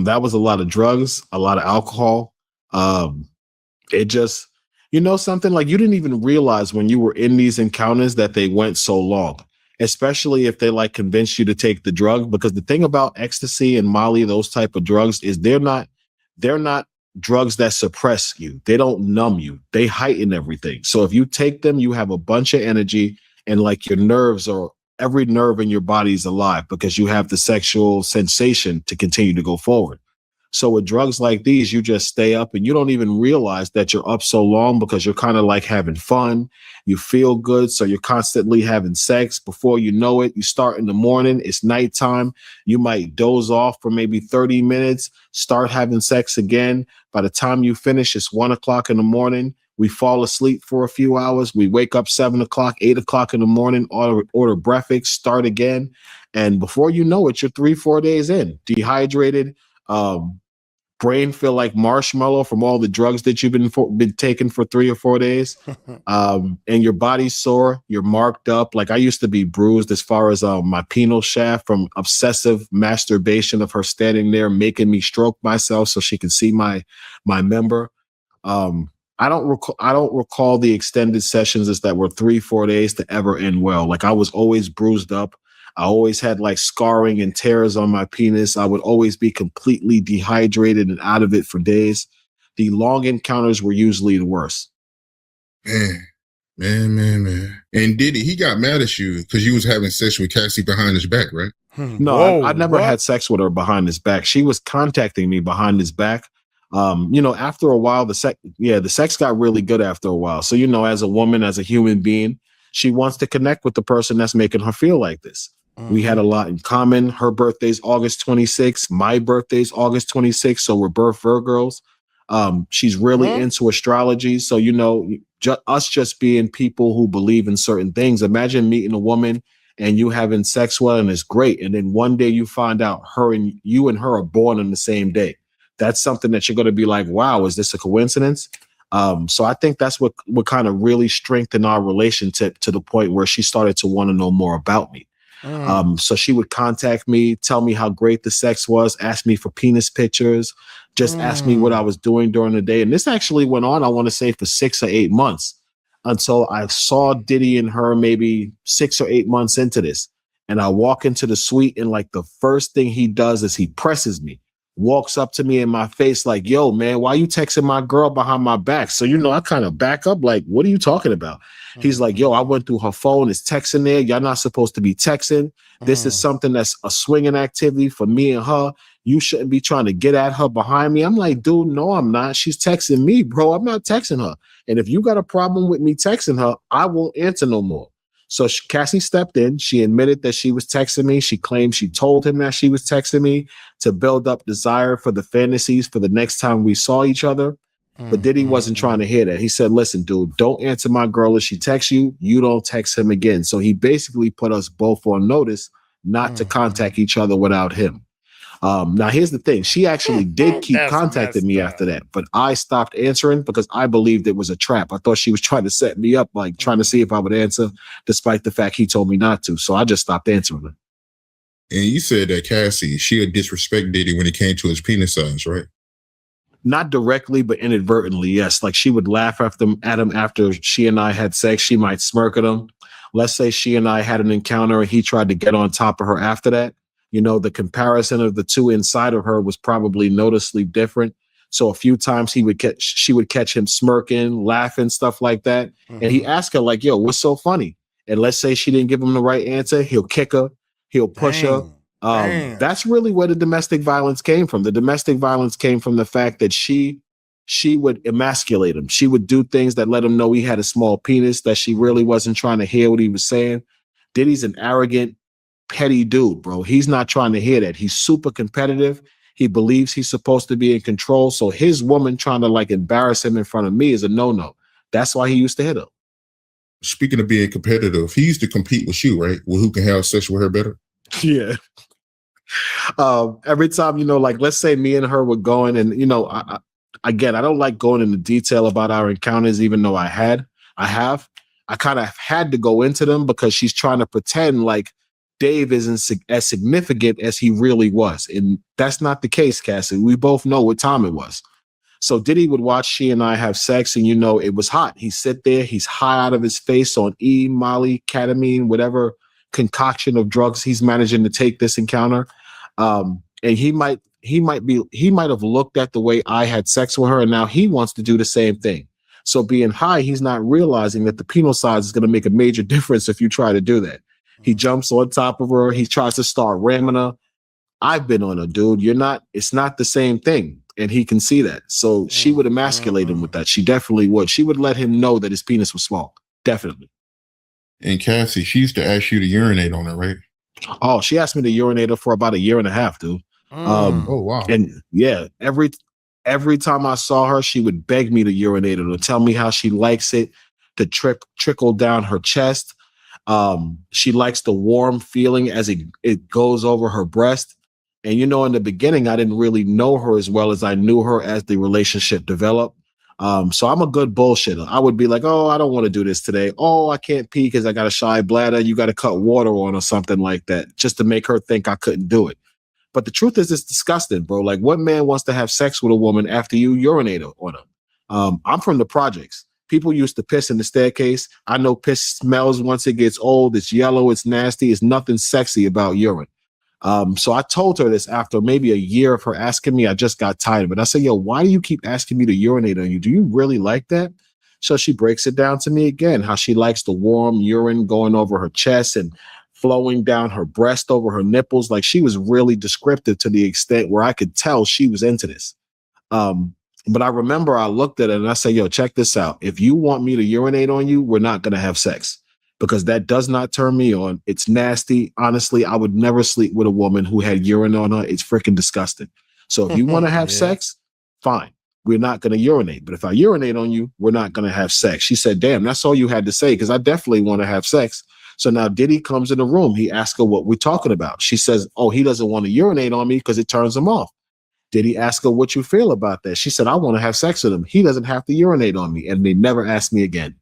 That was a lot of drugs, a lot of alcohol. It just, you know, something like you didn't even realize when you were in these encounters that they went so long, especially if they like convinced you to take the drug. Because the thing about ecstasy and Molly, those type of drugs, is they're not drugs that suppress you. They don't numb you. They heighten everything. So if you take them, you have a bunch of energy and like your nerves are every nerve in your body is alive because you have the sexual sensation to continue to go forward. So with drugs like these, you just stay up and you don't even realize that you're up so long because you're kind of like having fun. You feel good. So you're constantly having sex. Before you know it, you start in the morning. It's nighttime. You might doze off for maybe 30 minutes, start having sex again. By the time you finish, it's 1 o'clock in the morning. We fall asleep for a few hours. We wake up 7 o'clock, 8 o'clock in the morning, order breakfast, start again. And before you know it, you're 3-4 days in, dehydrated, brain feel like marshmallow from all the drugs that you've been taking for 3 or 4 days. And your body's sore, you're marked up. Like I used to be bruised as far as my penile shaft from obsessive masturbation of her standing there, making me stroke myself so she can see my member. I don't recall the extended sessions that were 3-4 days to ever end well. Like I was always bruised up. I always had like scarring and tears on my penis. I would always be completely dehydrated and out of it for days. The long encounters were usually the worst. Man. And Diddy, he got mad at you because you was having sex with Cassie behind his back, right? No, I never had sex with her behind his back. She was contacting me behind his back. You know, after a while, the sex got really good after a while. So, you know, as a woman, as a human being, she wants to connect with the person that's making her feel like this. We had a lot in common. Her birthday's August 26th. My birthday's August 26th. So we're both Virgos. She's really into astrology. So, you know, us just being people who believe in certain things. Imagine meeting a woman and you having sex with her and it's great. And then one day you find out you and her are born on the same day. That's something that you're going to be like, wow, is this a coincidence? So I think that's what kind of really strengthened our relationship to the point where she started to want to know more about me. So she would contact me, tell me how great the sex was, ask me for penis pictures, just ask me what I was doing during the day. And this actually went on, I want to say, for 6 or 8 months until I saw Diddy and her maybe 6 or 8 months into this. And I walk into the suite and like the first thing he does is he presses me, walks up to me in my face like, yo, man, why you texting my girl behind my back? So, you know, I kind of back up like, what are you talking about? He's like, yo, I went through her phone. It's texting there. Y'all not supposed to be texting. This is something that's a swinging activity for me and her. You shouldn't be trying to get at her behind me. I'm like, dude, no, I'm not. She's texting me, bro. I'm not texting her. And if you got a problem with me texting her, I won't answer no more. So Cassie stepped in. She admitted that she was texting me. She claimed she told him that she was texting me to build up desire for the fantasies for the next time we saw each other. But Diddy wasn't trying to hear that. He said, listen, dude, don't answer my girl if she texts you. You don't text him again. So he basically put us both on notice not to contact each other without him. Now, here's the thing. She actually did keep contacting me after that, but I stopped answering because I believed it was a trap. I thought she was trying to set me up, like trying to see if I would answer, despite the fact he told me not to. So I just stopped answering her. And you said that Cassie, she would disrespect Diddy when it came to his penis size, right? Not directly, but inadvertently, yes. Like she would laugh at him after she and I had sex. She might smirk at him. Let's say she and I had an encounter and he tried to get on top of her after that. The comparison of the two inside of her was probably noticeably different. So a few times she would catch him smirking, laughing, stuff like that. Mm-hmm. And he asked her like, yo, what's so funny? And let's say she didn't give him the right answer. He'll kick her. He'll push her. That's really where the domestic violence came from. The domestic violence came from the fact that she would emasculate him. She would do things that let him know he had a small penis, that she really wasn't trying to hear what he was saying. Diddy's an arrogant, petty dude, bro. He's not trying to hear that. He's super competitive. He believes he's supposed to be in control. So his woman trying to like embarrass him in front of me is a no-no. That's why he used to hit her. Speaking of being competitive, he used to compete with you, right? Well, who can have sex with her better? Yeah. Every time, like let's say me and her were going, and I don't like going into detail about our encounters, even though I kind of had to go into them because she's trying to pretend like Dave isn't as significant as he really was. And that's not the case, Cassie. We both know what time it was. So Diddy would watch she and I have sex, and it was hot. He'd sit there, he's high out of his face on Molly, ketamine, whatever concoction of drugs he's managing to take this encounter. And he might have looked at the way I had sex with her, and now he wants to do the same thing. So being high, he's not realizing that the penal size is going to make a major difference if you try to do that. He jumps on top of her. He tries to start ramming her. I've been on her, dude. It's not the same thing. And he can see that. So she would emasculate him with that. She definitely would. She would let him know that his penis was small. Definitely. And Cassie, she used to ask you to urinate on her, right? Oh, she asked me to urinate her for about a year and a half, dude. Oh, wow. And yeah, every time I saw her, she would beg me to urinate her, to tell me how she likes it to trickle down her chest. She likes the warm feeling as it goes over her breast. And, in the beginning, I didn't really know her as well as I knew her as the relationship developed. So I'm a good bullshitter. I would be like, oh, I don't want to do this today. Oh, I can't pee because I got a shy bladder. You got to cut water on or something like that just to make her think I couldn't do it. But the truth is, it's disgusting, bro. Like, what man wants to have sex with a woman after you urinate on her? I'm from the projects. People used to piss in the staircase. I know piss smells once it gets old. It's yellow. It's nasty. It's nothing sexy about urine. So I told her this after maybe a year of her asking me. I just got tired of it. I said, yo, why do you keep asking me to urinate on you? Do you really like that? So she breaks it down to me again, how she likes the warm urine going over her chest and flowing down her breast over her nipples. Like, she was really descriptive to the extent where I could tell she was into this. But I remember I looked at it and I said, yo, check this out. If you want me to urinate on you, we're not going to have sex, because that does not turn me on. It's nasty. Honestly, I would never sleep with a woman who had urine on her. It's freaking disgusting. So if you want to have sex, fine. We're not going to urinate. But if I urinate on you, we're not going to have sex. She said, damn, that's all you had to say, because I definitely want to have sex. So now Diddy comes in the room. He asks her what we're talking about. She says, oh, he doesn't want to urinate on me because it turns him off. Diddy asked her what you feel about that. She said, I want to have sex with him. He doesn't have to urinate on me. And they never asked me again.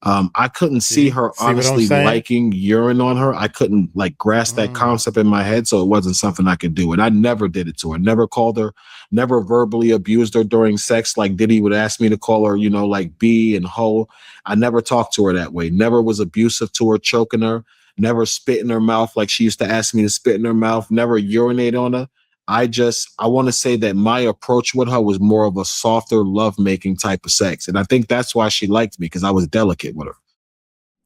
I couldn't see her honestly liking urine on her. I couldn't grasp that concept in my head. So it wasn't something I could do. And I never did it to her. Never called her, never verbally abused her during sex. Like Diddy would ask me to call her, like B and ho. I never talked to her that way. Never was abusive to her, choking her, never spit in her mouth like she used to ask me to spit in her mouth, never urinate on her. I want to say that my approach with her was more of a softer lovemaking type of sex. And I think that's why she liked me, because I was delicate with her.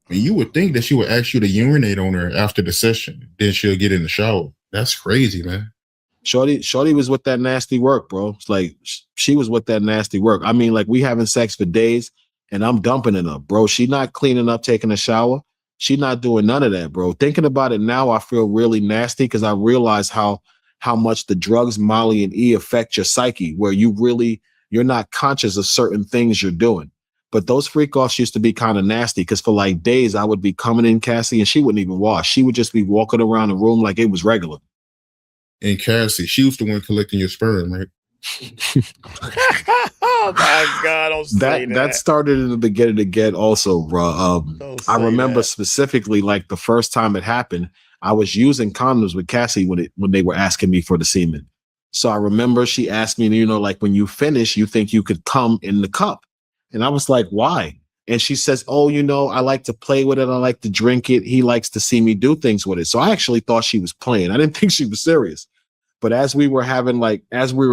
I mean, you would think that she would ask you to urinate on her after the session. Then she'll get in the shower. That's crazy, man. Shorty was with that nasty work, bro. It's like she was with that nasty work. I mean, we having sex for days and I'm dumping it up, bro. She not cleaning up, taking a shower. She not doing none of that, bro. Thinking about it now, I feel really nasty because I realize how much the drugs, Molly and E, affect your psyche, where you're not conscious of certain things you're doing. But those freak offs used to be kind of nasty, because for days I would be coming in, Cassie, and she wouldn't even wash. She would just be walking around the room like it was regular. And Cassie, she was the one collecting your sperm, right? Oh my God! Don't say that. That started in the beginning again, also, bro. I remember specifically, the first time it happened, I was using condoms with Cassie when they were asking me for the semen. So I remember she asked me, when you finish, you think you could come in the cup, and I was like, why? And she says, oh, you know, I like to play with it. I like to drink it. He likes to see me do things with it. So I actually thought she was playing. I didn't think she was serious. But as we were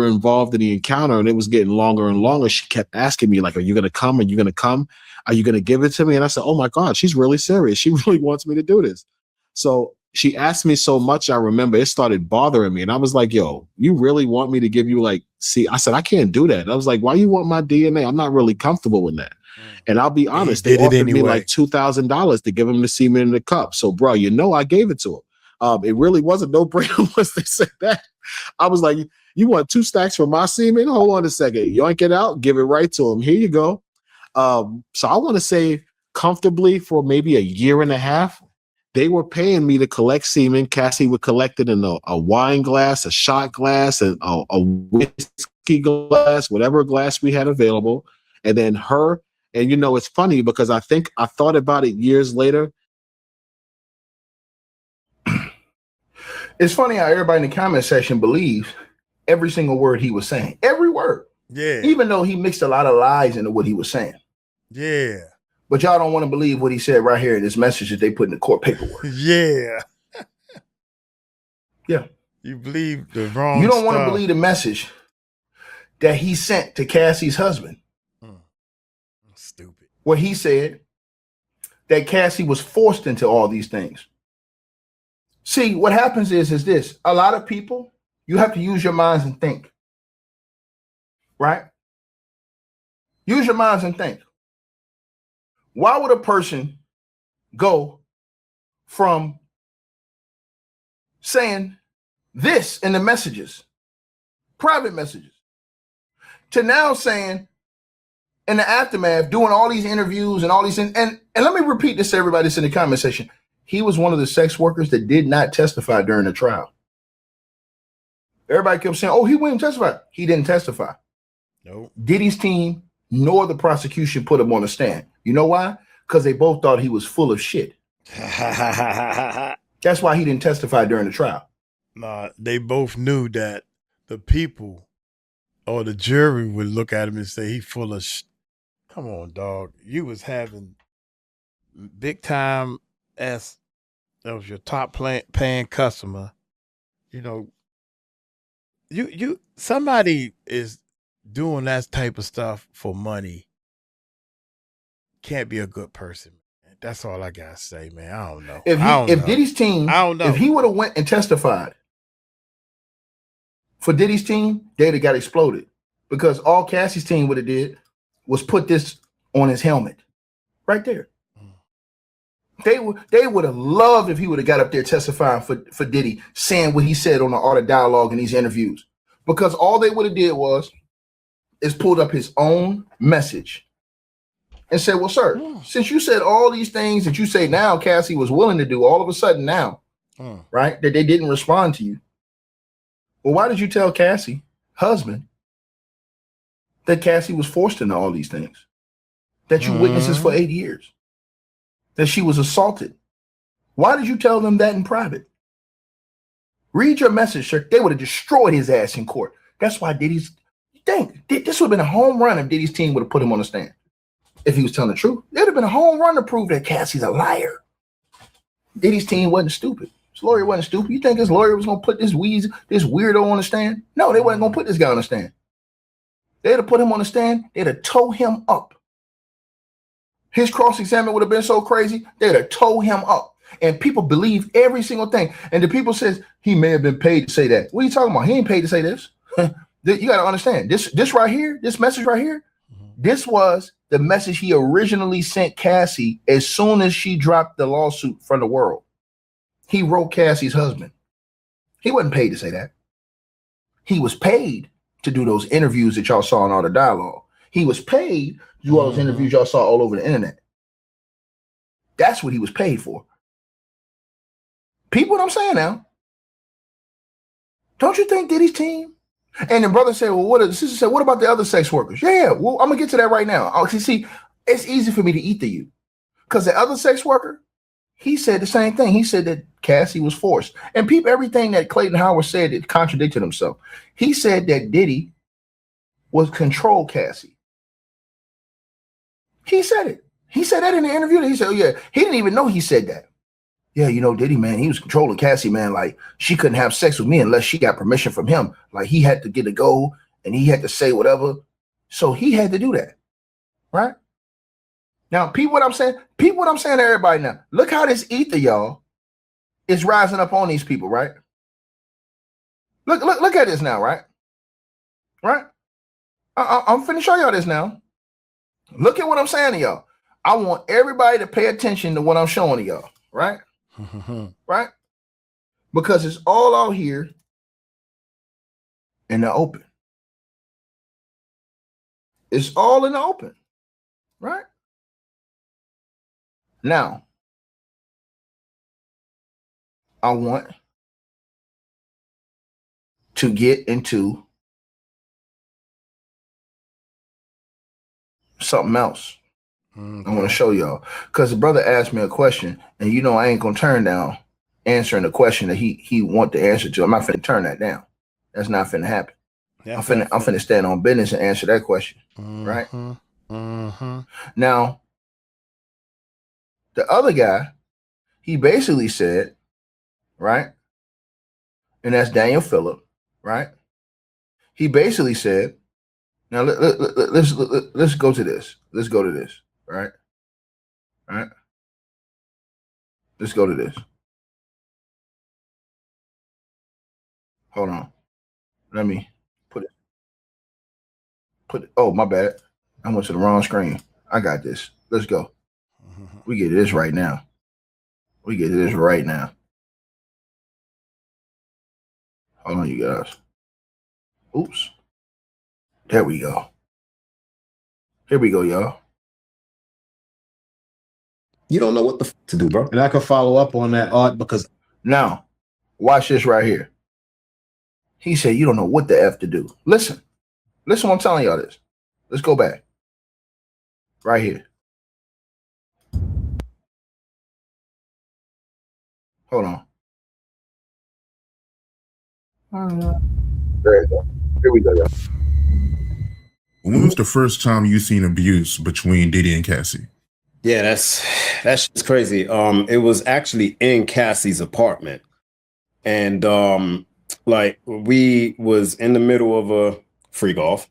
involved in the encounter and it was getting longer and longer, she kept asking me, like, are you going to come? Are you going to come? Are you going to give it to me? And I said, oh my God, she's really serious. She really wants me to do this. So she asked me so much. I remember it started bothering me. And I was like, yo, you really want me to give you I said, I can't do that. I was like, why you want my DNA? I'm not really comfortable with that. And I'll be honest, they offered me like $2,000 to give him the semen in the cup. So, bro, you know, I gave it to him. It really wasn't no brainer once they said that. I was like, you want 2 stacks for my semen? Hold on a second. Yoink it out, give it right to him. Here you go. So I want to say comfortably for maybe a year and a half, they were paying me to collect semen. Cassie would collect it in a wine glass, a shot glass, and a whiskey glass, whatever glass we had available. And then her, and you know, it's funny because I think I thought about it years later. It's funny how everybody in the comment section believes every single word he was saying. Every word. Yeah. Even though he mixed a lot of lies into what he was saying. Yeah. But y'all don't want to believe what he said right here in this message that they put in the court paperwork. Yeah. Yeah. You believe the wrong You don't want to stuff. believe the message that he sent to Cassie's husband. Stupid. Where he said that Cassie was forced into all these things. See, what happens is this. A lot of people, you have to use your minds and think. Right? Use your minds and think. Why would a person go from saying this in the messages, private messages, to now saying in the aftermath, doing all these interviews and all these things, and let me repeat this to everybody that's in the comment section. He was one of the sex workers that did not testify during the trial. Everybody kept saying, oh, he wouldn't testify. He didn't testify. Nope. Diddy's team nor the prosecution put him on the stand. You know why? Because they both thought he was full of shit. That's why he didn't testify during the trial. Nah, they both knew that the people or the jury would look at him and say he full of Come on, dog. You was having big time that was your top paying customer. You know, you somebody is doing that type of stuff for money. Can't be a good person. That's all I gotta say, man. I don't know. If Diddy's team, I don't know. If he would have went and testified for Diddy's team, they'd have got exploded. Because all Cassie's team would have did was put this on his helmet. Right there. They would have loved if he would have got up there testifying for Diddy, saying what he said on the Art of Dialogue in these interviews. Because all they would have did is pulled up his own message and said, well, sir, since you said all these things that you say now Cassie was willing to do, all of a sudden now, right, that they didn't respond to you. Well, why did you tell Cassie, husband, that Cassie was forced into all these things? That you witnessed this for 8 years? That she was assaulted? Why did you tell them that in private? Read your message, sir. They would have destroyed his ass in court. That's why this would have been a home run if Diddy's team would have put him on the stand. If he was telling the truth, it would have been a home run to prove that Cassie's a liar. Diddy's team wasn't stupid. His lawyer wasn't stupid. You think his lawyer was going to put this weirdo on the stand? No, they wasn't going to put this guy on the stand. They'd have put him on the stand. They'd have towed him up. His cross-examination would have been so crazy, they'd have towed him up. And people believe every single thing. And the people says he may have been paid to say that. What are you talking about? He ain't paid to say this. You got to understand, this right here, this message right here, this was the message he originally sent Cassie as soon as she dropped the lawsuit from the world. He wrote Cassie's husband. He wasn't paid to say that. He was paid to do those interviews that y'all saw in all the dialogue. He was paid to do all those interviews y'all saw all over the internet. That's what he was paid for. People, what I'm saying now. Don't you think Diddy's team? And the brother said, well, the sister said, what about the other sex workers? Yeah, well, I'm going to get to that right now. See, it's easy for me to eat to you. Because the other sex worker, he said the same thing. He said that Cassie was forced. And everything that Clayton Howard said, it contradicted himself. He said that Diddy was control Cassie. He said it. He said that in the interview. He said, oh, yeah, he didn't even know he said that. Yeah, you know, Diddy, man, he was controlling Cassie, man. Like, she couldn't have sex with me unless she got permission from him. Like, he had to get a go and he had to say whatever. So he had to do that. Right? Now, peep what I'm saying. Peep what I'm saying to everybody now. Look how this ether, y'all, is rising up on these people, right? Look at this now, right? Right? I'm finna show y'all this now. Look at what I'm saying to y'all. I want everybody to pay attention to what I'm showing to y'all, right? Right? Because it's all out here in the open. It's all in the open, right? Now, I want to get into something else. I want to show y'all, because the brother asked me a question, and you know I ain't gonna turn down answering the question that he want the answer to. I'm not finna turn that down. That's not finna happen. I'm finna stand on business and answer that question, right? Now, the other guy, he basically said, right, and that's Daniel Phillip, right? He basically said, now let's go to this. Let's go to this. Right? Right? Let's go to this. Hold on. Let me put it. Oh, my bad. I went to the wrong screen. I got this. Let's go. We get to this right now. We get to this right now. Hold on, you guys. Oops. There we go. Here we go, y'all. You don't know what the to do, bro. And I can follow up on that, Art, because now, watch this right here. He said, you don't know what the F to do. Listen what I'm telling y'all this. Let's go back. Right here. Hold on. There you go. Here we go, y'all. When was the first time you seen abuse between Diddy and Cassie? Yeah, that's just crazy. It was actually in Cassie's apartment, and like we was in the middle of a freak off,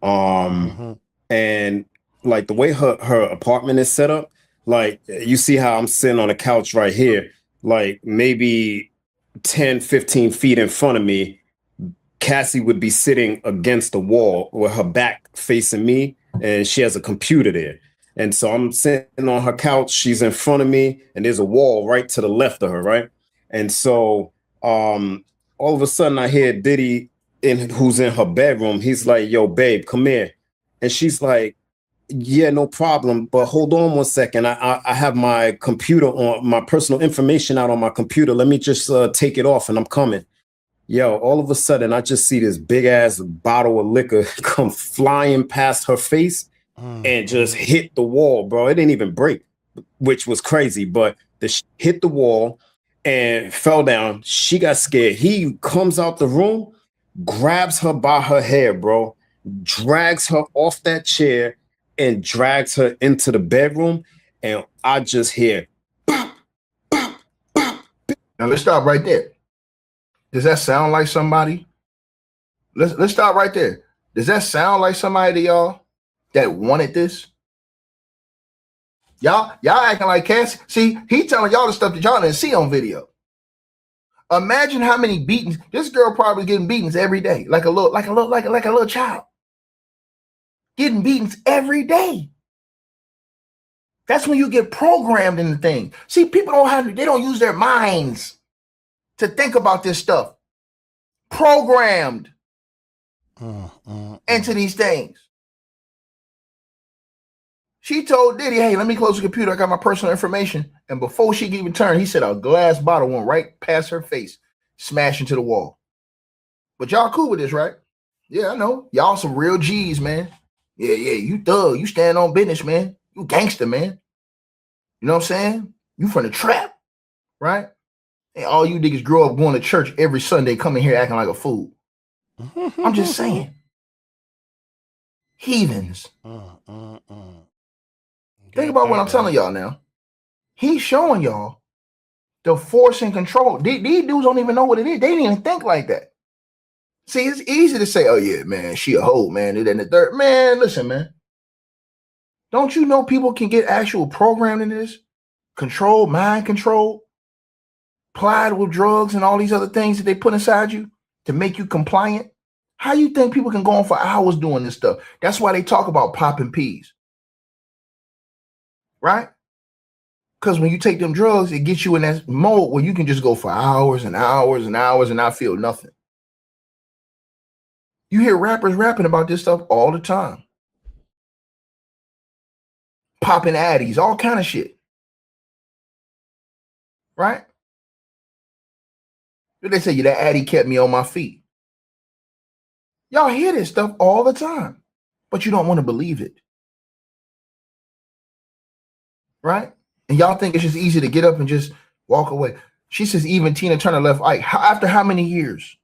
and like the way her apartment is set up, like you see how I'm sitting on a couch right here, like maybe 10, 15 feet in front of me, Cassie would be sitting against the wall with her back facing me, and she has a computer there. And so I'm sitting on her couch, she's in front of me, and there's a wall right to the left of her, right? And so all of a sudden I hear Diddy, who's in her bedroom, he's like, yo, babe, come here. And she's like, yeah, no problem, but hold on 1 second. I have my computer on, my personal information out on my computer. Let me just take it off and I'm coming. Yo, all of a sudden I just see this big ass bottle of liquor come flying past her face and just hit the wall, bro. It didn't even break, which was crazy, but hit the wall and fell down. She got scared. He comes out the room, grabs her by her hair, bro, drags her off that chair and drags her into the bedroom. And I just hear, bop, bop, bop. Now let's stop right there. Does that sound like somebody? Let's stop right there. Does that sound like somebody to y'all that wanted this? Y'all acting like Cassie. See, he telling y'all the stuff that y'all didn't see on video. Imagine how many beatings. This girl probably getting beatings every day, like a little child. Getting beatings every day. That's when you get programmed in the thing. See, people they don't use their minds to think about this stuff. Programmed into these things. She told Diddy, hey, let me close the computer. I got my personal information. And before she could even turn, he said a glass bottle went right past her face, smashed into the wall. But y'all cool with this, right? Yeah, I know. Y'all some real G's, man. Yeah, you thug. You stand on business, man. You gangster, man. You know what I'm saying? You from the trap, right? And all you niggas grow up going to church every Sunday, coming here acting like a fool. I'm just saying. Heathens. Think about what I'm telling y'all now. He's showing y'all the force and control. These dudes don't even know what it is. They didn't even think like that. See, it's easy to say, oh yeah, man, she a hoe, man. And then the third, man, listen, man. Don't you know people can get actual programmed in this? Control, mind control, applied with drugs and all these other things that they put inside you to make you compliant. How you think people can go on for hours doing this stuff? That's why they talk about popping peas. Right? Because when you take them drugs, it gets you in that mode where you can just go for hours and hours and hours and not feel nothing. You hear rappers rapping about this stuff all the time. Popping addies, all kind of shit. Right? They say, yeah, that addy kept me on my feet. Y'all hear this stuff all the time, but you don't want to believe it. Right? And y'all think it's just easy to get up and just walk away. She says even Tina Turner left Ike. After how many years?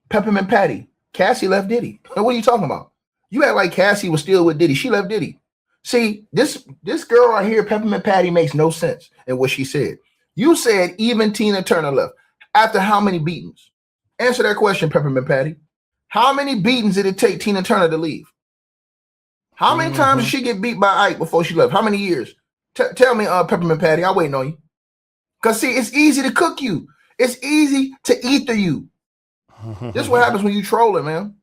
Peppermint Patty. Cassie left Diddy. What are you talking about? You act like Cassie was still with Diddy. She left Diddy. See, this girl right here, Peppermint Patty, makes no sense in what she said. You said even Tina Turner left. After how many beatings? Answer that question, Peppermint Patty. How many beatings did it take Tina Turner to leave? How many times did she get beat by Ike before she left? How many years? Tell me, Peppermint Patty. I'm waiting on you. Because, see, it's easy to cook you. It's easy to ether you. This is what happens when you troll it, man.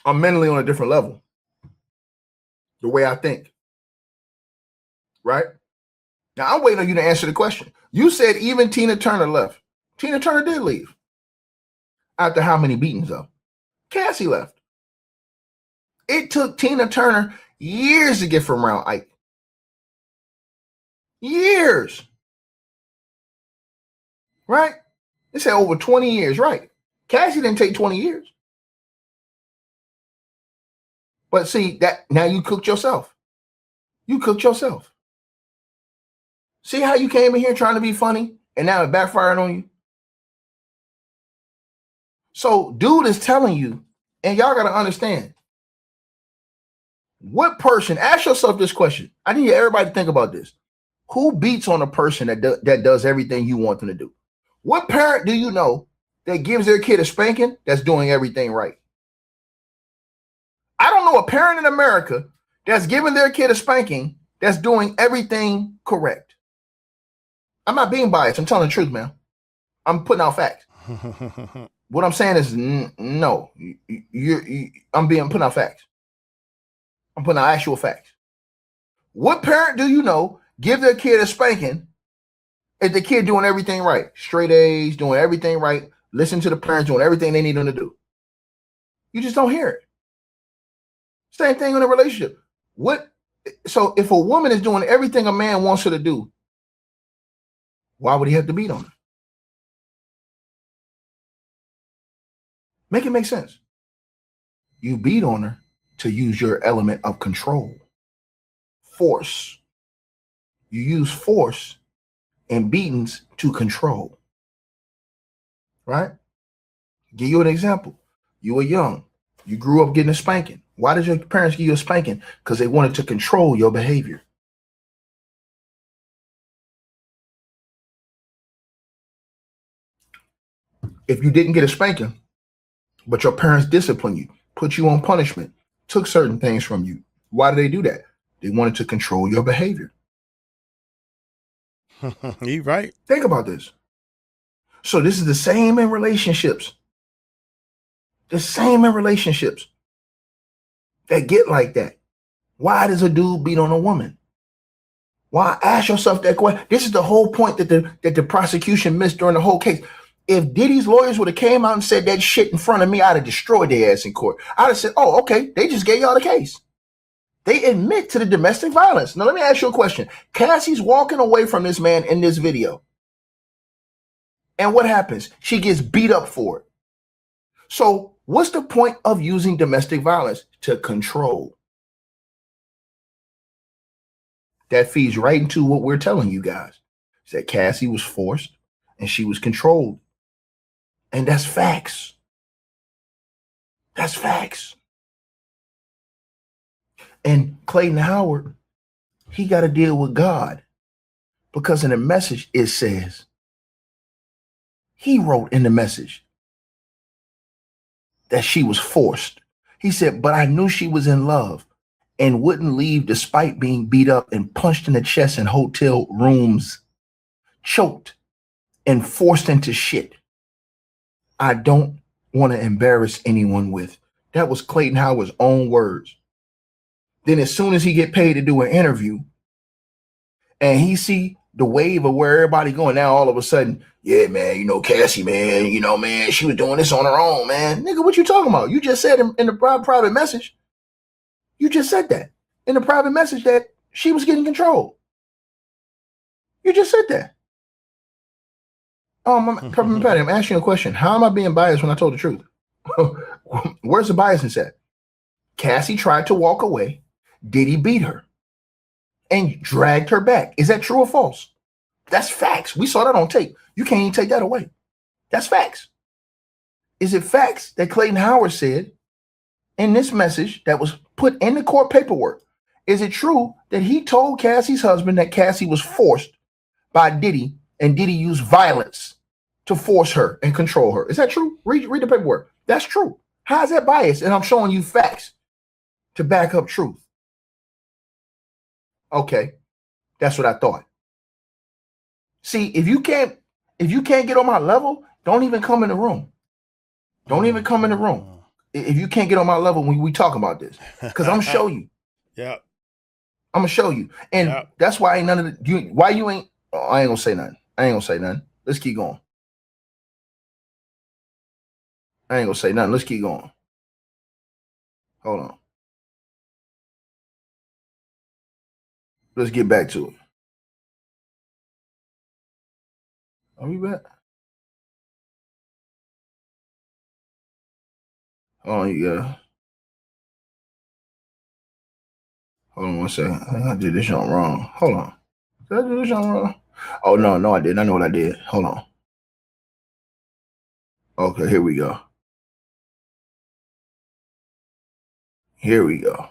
I'm mentally on a different level. The way I think. Right? Now, I'm waiting on you to answer the question. You said even Tina Turner left. Tina Turner did leave. After how many beatings, though? Cassie left. It took Tina Turner years to get from around Ike. Years. Right? They said over 20 years, right? Cassie didn't take 20 years. But see, that now you cooked yourself. You cooked yourself. See how you came in here trying to be funny and now it backfired on you? So dude is telling you, and y'all got to understand, what person, ask yourself this question. I need everybody to think about this. Who beats on a person that does everything you want them to do? What parent do you know that gives their kid a spanking that's doing everything right? I don't know a parent in America that's giving their kid a spanking that's doing everything correct. I'm not being biased. I'm telling the truth, man. I'm putting out facts. What I'm saying is no. I'm putting out facts. I'm putting out actual facts. What parent do you know give their kid a spanking if the kid doing everything right? Straight A's, doing everything right. Listen to the parents doing everything they need them to do. You just don't hear it. Same thing in a relationship. So if a woman is doing everything a man wants her to do, why would he have to beat on her? Make it make sense. You beat on her to use your element of control. Force. You use force and beatings to control. Right? Give you an example. You were young. You grew up getting a spanking. Why did your parents give you a spanking? Because they wanted to control your behavior. If you didn't get a spanking, but your parents disciplined you, put you on punishment, took certain things from you, why did they do that? They wanted to control your behavior. You right. Think about this. So this is the same in relationships. The same in relationships that get like that. Why does a dude beat on a woman? Why? Ask yourself that question. This is the whole point that the prosecution missed during the whole case. If Diddy's lawyers would have came out and said that shit in front of me, I'd have destroyed their ass in court. I'd have said, oh, okay, they just gave y'all the case. They admit to the domestic violence. Now, let me ask you a question. Cassie's walking away from this man in this video. And what happens? She gets beat up for it. So what's the point of using domestic violence? To control. That feeds right into what we're telling you guys. Is that Cassie was forced and she was controlled. And that's facts. That's facts. And Clayton Howard, he got to deal with God, because in the message it says, he wrote in the message that she was forced. He said, but I knew she was in love and wouldn't leave despite being beat up and punched in the chest in hotel rooms, choked and forced into shit I don't want to embarrass anyone with. That was Clayton Howard's own words. Then as soon as he get paid to do an interview and he see the wave of where everybody going, now all of a sudden, yeah, man, you know, Cassie, man, you know, man, she was doing this on her own, man. Nigga, what you talking about? You just said in the private message, you just said that in the private message that she was getting control. You just said that. Patty, I'm asking you a question. How am I being biased when I told the truth? Where's the biasness at? Cassie tried to walk away. Diddy beat her and dragged her back. Is that true or false? That's facts. We saw that on tape. You can't even take that away. That's facts. Is it facts that Clayton Howard said in this message that was put in the court paperwork? Is it true that he told Cassie's husband that Cassie was forced by Diddy and Diddy used violence to force her and control her? Is that true? Read the paperwork. That's true. How is that biased? And I'm showing you facts to back up truth. Okay, that's what I thought. See, if you can't get on my level, don't even come in the room. Don't even come in the room. If you can't get on my level when we talk about this, because I'm gonna show you. Yeah, I'm gonna show you, and that's why ain't none of the why you ain't. Oh, I ain't gonna say nothing. I ain't gonna say nothing. Let's keep going. I ain't gonna say nothing. Let's keep going. Hold on. Let's get back to it. Are we back? Hold on, you guys. Hold on 1 second. I think I did this shit wrong. Hold on. Did I do this shit wrong? Oh, no, I didn't. I know what I did. Hold on. Okay, here we go. Here we go.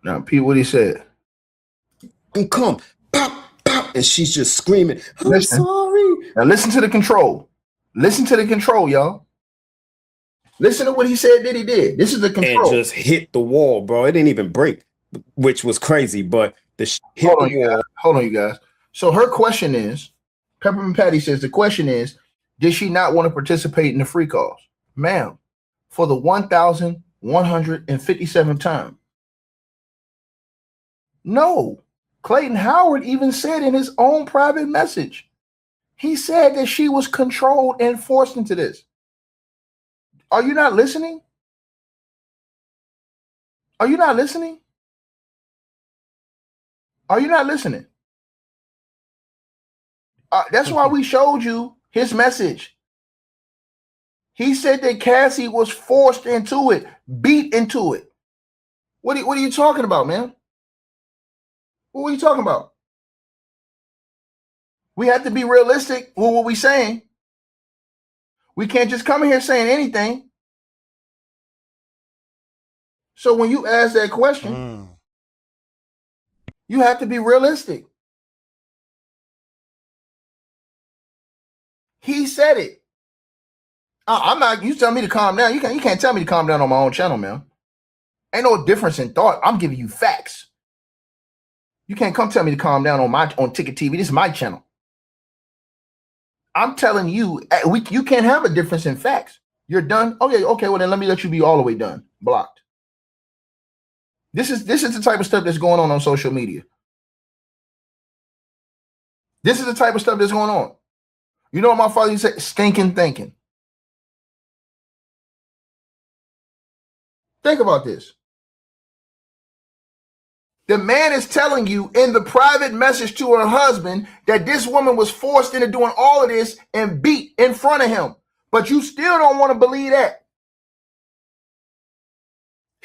Now, Pete, what he said. And come, pop, pop, and she's just screaming, I'm sorry. Now listen to the control. Listen to the control, y'all. Listen to what he said that he did. This is the control. And just hit the wall, bro. It didn't even break, which was crazy, but the hit the wall. Hold on, you guys. So her question is, Peppermint Patty says the question is, did she not want to participate in the free calls? Ma'am, for the 1,157th time. No. Clayton Howard even said in his own private message, he said that she was controlled and forced into this. Are you not listening? Are you not listening? Are you not listening? That's why we showed you his message. He said that Cassie was forced into it, beat into it. What are you talking about, man? What are you talking about? We have to be realistic with what we're saying. We can't just come in here saying anything. So when you ask that question, you have to be realistic. He said it. I'm not. You tell me to calm down. You can't tell me to calm down on my own channel, man. Ain't no difference in thought. I'm giving you facts. You can't come tell me to calm down on Ticket TV. This is my channel. I'm telling you, you can't have a difference in facts. You're done. Oh yeah, okay. Well then let me let you be all the way done. Blocked. This is the type of stuff that's going on social media. This is the type of stuff that's going on. You know what my father used to say? Stinking thinking. Think about this. The man is telling you in the private message to her husband that this woman was forced into doing all of this and beat in front of him. But you still don't want to believe that.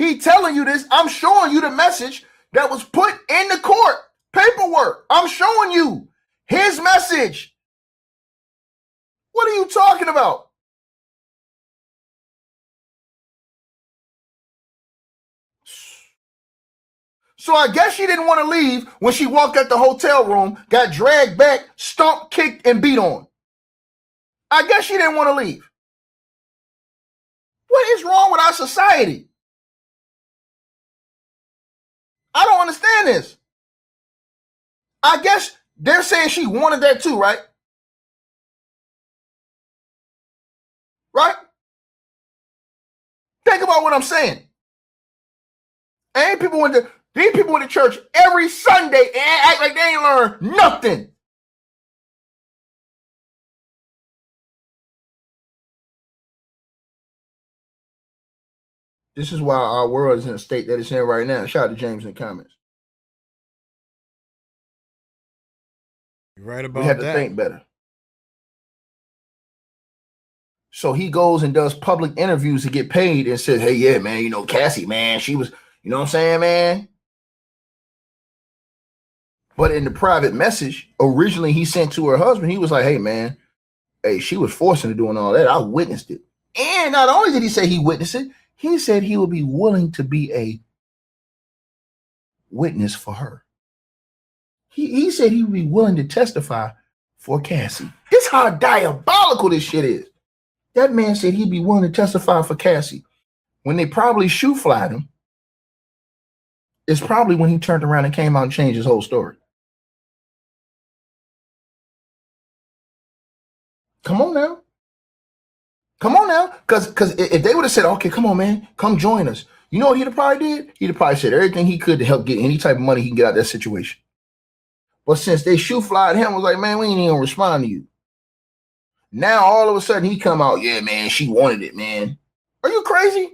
He telling you this. I'm showing you the message that was put in the court paperwork. I'm showing you his message. What are you talking about? So I guess she didn't want to leave when she walked out the hotel room, got dragged back, stomped, kicked, and beat on. I guess she didn't want to leave. What is wrong with our society? I don't understand this. I guess they're saying she wanted that too, right? Right? Think about what I'm saying. These people went to church every Sunday and act like they ain't learned nothing. This is why our world is in a state that it's in right now. Shout out to James in the comments. You're right about that. We have to think better. So he goes and does public interviews to get paid and says, hey, yeah, man, you know, Cassie, man, she was, you know what I'm saying, man? But in the private message, originally he sent to her husband, he was like, hey, man, hey, she was forcing her doing all that. I witnessed it. And not only did he say he witnessed it, he said he would be willing to be a witness for her. He said he would be willing to testify for Cassie. This is how diabolical this shit is. That man said he'd be willing to testify for Cassie. When they probably shoe flied him, it's probably when he turned around and came out and changed his whole story. Come on now. Come on now. Because if they would have said, okay, come on, man, come join us. You know what he'd have probably did? He'd have probably said everything he could to help get any type of money he can get out of that situation. But since they shoe flied him, was like, man, we ain't even gonna respond to you. Now all of a sudden he come out, yeah, man, she wanted it, man. Are you crazy?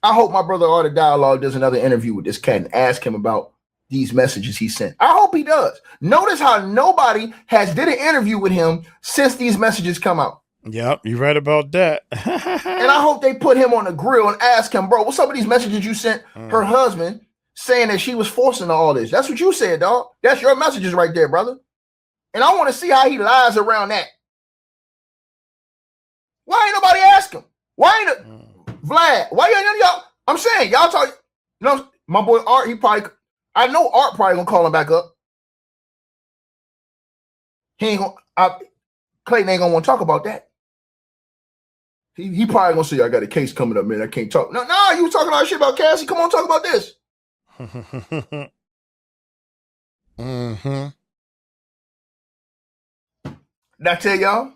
I hope my brother Art of Dialogue does another interview with this cat and ask him about these messages he sent. I hope he does. Notice how nobody has did an interview with him since these messages come out. Yep, you're right about that. And I hope they put him on the grill and ask him, bro, what's up with these messages you sent her husband saying that she was forcing all this? That's what you said, dog. That's your messages right there, brother. And I want to see how he lies around that. Why ain't nobody ask him? Why ain't Vlad? Why ain't y'all? I'm saying y'all talk. You know, my boy Art. He probably. I know Art probably gonna call him back up. He ain't gonna. Clayton ain't gonna want to talk about that. He probably gonna say, I got a case coming up, man. I can't talk. No, you was talking all that shit about Cassie. Come on, talk about this. Did I tell y'all?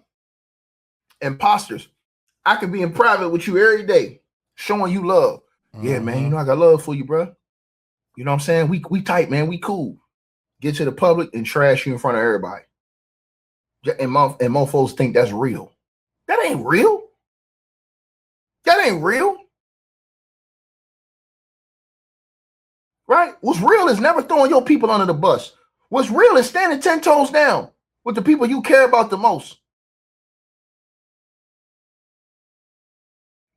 Imposters. I can be in private with you every day, showing you love. Yeah, man, you know I got love for you, bro. You know what I'm saying? We tight, man. We cool. Get to the public and trash you in front of everybody. And mofos think that's real. That ain't real. That ain't real. Right? What's real is never throwing your people under the bus. What's real is standing 10 toes down with the people you care about the most.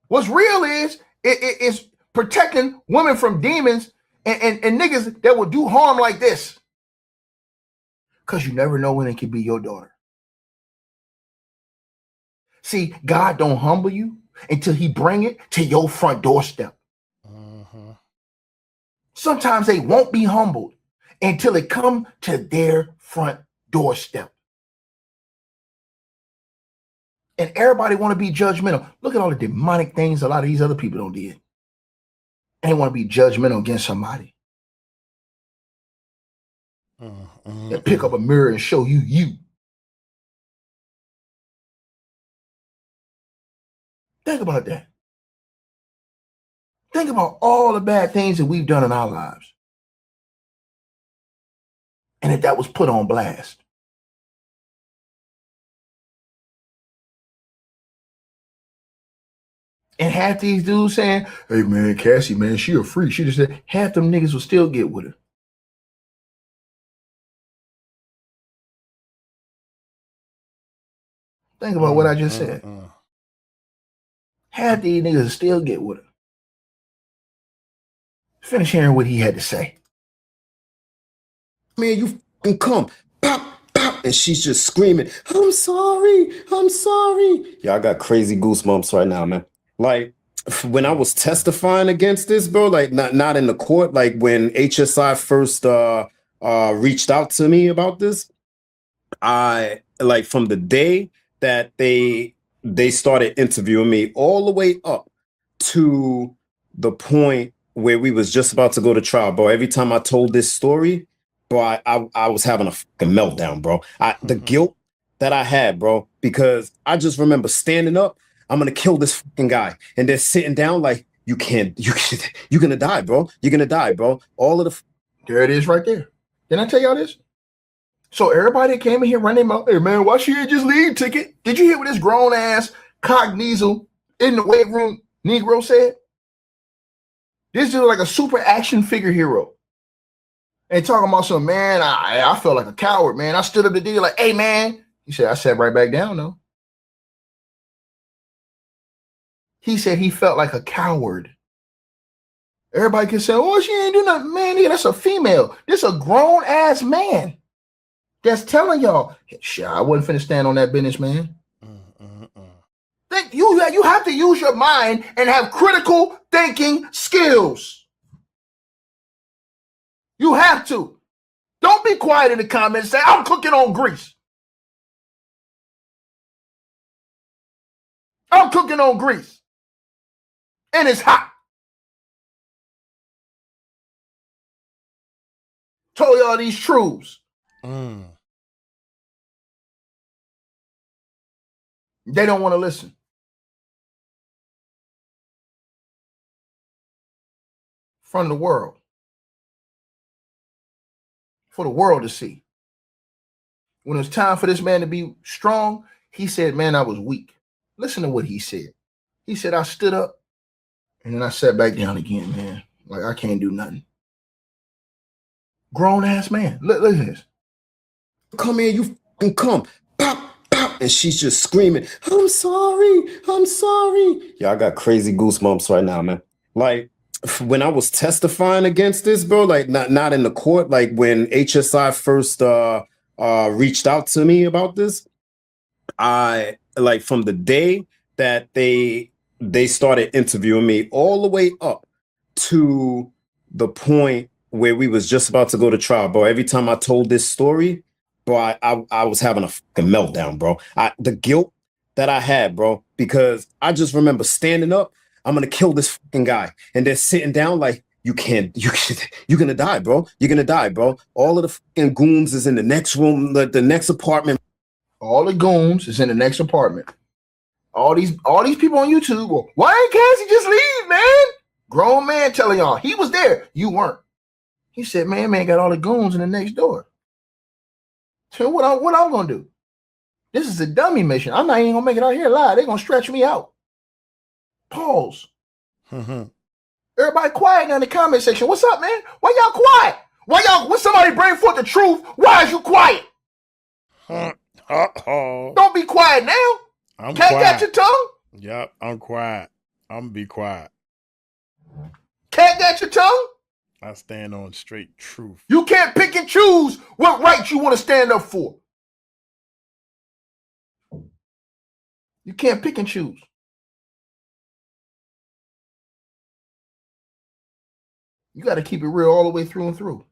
What's real is it's protecting women from demons and niggas that will do harm like this. Because you never know when it can be your daughter. See, God don't humble you until he bring it to your front doorstep. Sometimes they won't be humbled until it come to their front doorstep. And everybody want to be judgmental. Look at all the demonic things a lot of these other people don't did. They want to be judgmental against somebody. And pick up a mirror and show you. Think about that. Think about all the bad things that we've done in our lives. And that was put on blast. And half these dudes saying, hey man, Cassie, man, she a freak. She just said half them niggas will still get with her. Think about what I just said. Half these niggas will still get with her. Finish hearing what he had to say. Man, you fucking come. Pop, pop. And she's just screaming, I'm sorry. I'm sorry. Yeah, I got crazy goosebumps right now, man. Like, when I was testifying against this, bro, like not in the court, like when HSI first reached out to me about this, I like from the day that they started interviewing me all the way up to the point where we was just about to go to trial, bro. Every time I told this story, bro, I was having a fucking meltdown, bro. The guilt that I had, bro, because I just remember standing up, I'm gonna kill this fucking guy, and then sitting down like, you're gonna die, bro. You're gonna die, bro. All of the there it is right there. Didn't I tell y'all this? So everybody that came in here running their mouth, hey man, why she ain't just leave ticket? Did you hear what this grown ass cognizant in the weight room Negro said? This is like a super action figure hero. And talking about some, man, I felt like a coward, man. I stood up to Diddy like, hey man. He said, I sat right back down though. He said he felt like a coward. Everybody can say, oh, she ain't do nothing. Man, nigga, that's a female. This a grown ass man that's telling y'all, shit, I wasn't finna stand on that business, man. Think you have to use your mind and have critical thinking skills. You have to. Don't be quiet in the comments. Say, I'm cooking on grease. I'm cooking on grease. And it's hot. Told y'all these truths. They don't want to listen. From the world. For the world to see. When it was time for this man to be strong, he said, man, I was weak. Listen to what he said. He said, I stood up and then I sat back down again, man. Like, I can't do nothing. Grown ass man. Look at this. Come here, you fucking come. Pop, pop. And she's just screaming, I'm sorry. I'm sorry. Yeah, I got crazy goosebumps right now, man. Like, when I was testifying against this, bro, like not in the court, like when HSI first reached out to me about this, I like from the day that they started interviewing me all the way up to the point where we was just about to go to trial, bro. Every time I told this story, bro, I was having a fucking meltdown, bro. The guilt that I had, bro, because I just remember standing up, I'm gonna kill this fucking guy, and then sitting down like, you're gonna die, bro. You're gonna die, bro. All of the fucking goons is in the next room, the next apartment. All the goons is in the next apartment. All these people on YouTube, well, why ain't Cassie just leave, man? Grown man telling y'all he was there, you weren't. He said, man got all the goons in the next door. So what I'm gonna do? This is a dummy mission. I'm not even gonna make it out here alive. They're gonna stretch me out. Pause. Everybody quiet now in the comment section. What's up, man? Why y'all quiet? When somebody bring forth the truth, why is you quiet? Don't be quiet now. I'm Can't quiet. get your tongue? Yep, I'm quiet. I'm gonna be quiet. Can't get your tongue? I stand on straight truth. You can't pick and choose what rights you want to stand up for. You can't pick and choose. You got to keep it real all the way through and through.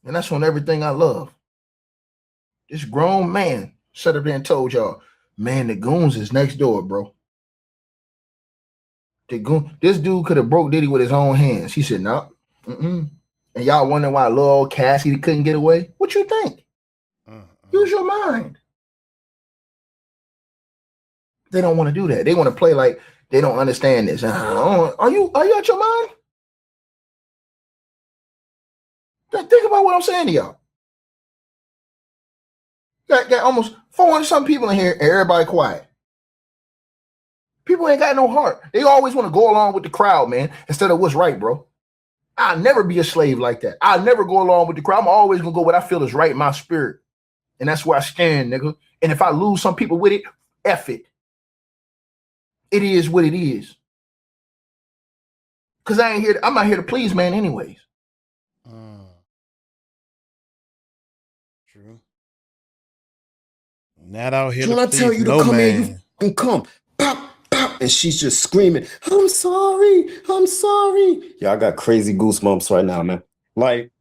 And that's on everything I love. This grown man sat up there and told y'all, man, the goons is next door, bro. This dude could have broke Diddy with his own hands. He said, no. And y'all wondering why little old Cassie couldn't get away? What you think? Use your mind. They don't want to do that. They want to play like they don't understand this. Are you out your mind? Think about what I'm saying to y'all. Got almost 400 some people in here and everybody quiet. People ain't got no heart. They always want to go along with the crowd, man, instead of what's right, bro. I'll never be a slave like that. I'll never go along with the crowd. I'm always going to go what I feel is right in my spirit. And that's where I stand, nigga. And if I lose some people with it, F it. It is what it is. Because I'm not here to please, man, anyways. True. Not out here When to I tell please you to no come man. here, you can come. Pop, pop. And she's just screaming, I'm sorry. I'm sorry. Yeah, I got crazy goosebumps right now, man. Like,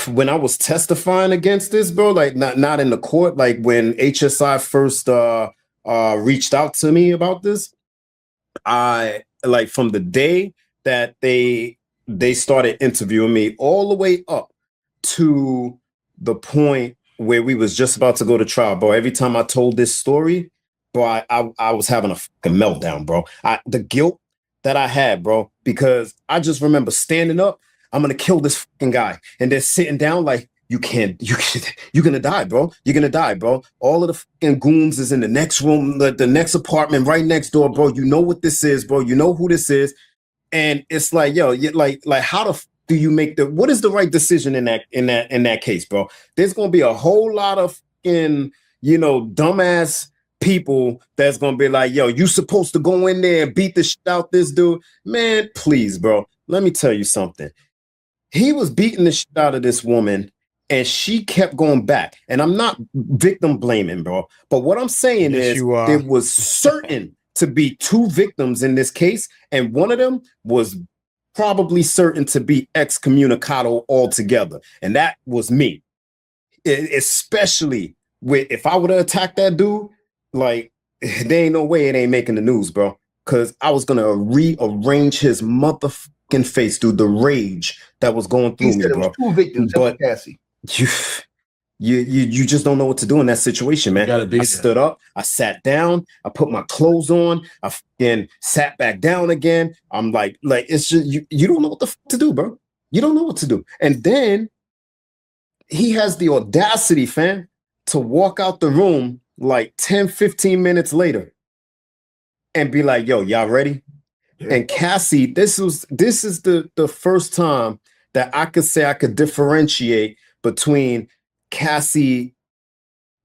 when I was testifying against this, bro, like not in the court, like when HSI first reached out to me about this, I like from the day that they started interviewing me all the way up to the point where we was just about to go to trial, bro. Every time I told this story, bro, I was having a fucking meltdown, bro. The guilt that I had, bro, because I just remember standing up, I'm gonna kill this fucking guy, and then sitting down like, you're gonna die, bro. You're gonna die, bro. All of the fucking goons is in the next room, the next apartment right next door, bro. You know what this is, bro. You know who this is. And it's like, yo, like how the do you make what is the right decision in that case, bro? There's gonna be a whole lot of dumbass people that's gonna be like, yo, you supposed to go in there and beat the shit out this dude. Man, please, bro. Let me tell you something. He was beating the shit out of this woman, and she kept going back. And I'm not victim blaming, bro. But what I'm saying is there was certain to be two victims in this case, and one of them was probably certain to be excommunicado altogether. And that was me. Especially if I would have attacked that dude, like, there ain't no way it ain't making the news, bro. Because I was going to rearrange his motherfucking face through the rage that was going through me, bro. Two victims, but Cassie. You just don't know what to do in that situation, man. I stood up, I sat down, I put my clothes on, I fucking sat back down again. I'm like it's just you don't know what the fuck to do, bro. You don't know what to do. And then he has the audacity, fam, to walk out the room like 10, 15 minutes later and be like, yo, y'all ready? Yeah. And Cassie, this is the first time that I could say I could differentiate between Cassie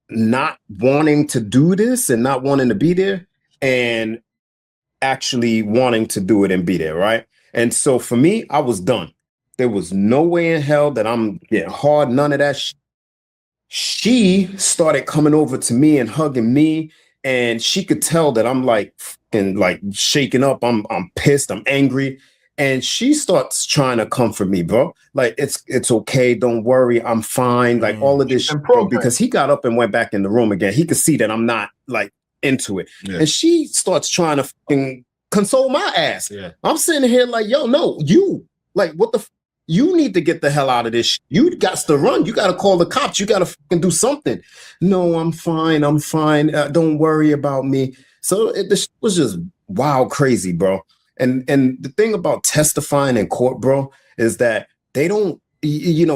not wanting to do this and not wanting to be there and actually wanting to do it and be there, right? And so for me, I was done. There was no way in hell that I'm getting hard, none of that shit. She started coming over to me and hugging me, and she could tell that I'm like shaking up. I'm pissed, I'm angry. And she starts trying to comfort me, bro. Like, it's okay. Don't worry. I'm fine. Like, all of this shit, bro, because he got up and went back in the room again. He could see that I'm not, like, into it. Yeah. And she starts trying to fucking console my ass. Yeah. I'm sitting here like, yo, no, you. Like, what the you need to get the hell out of this shit. You got to run. You got to call the cops. You got to fucking do something. No, I'm fine. I'm fine. Don't worry about me. So this was just wild crazy, bro. And the thing about testifying in court, bro, is that they don't,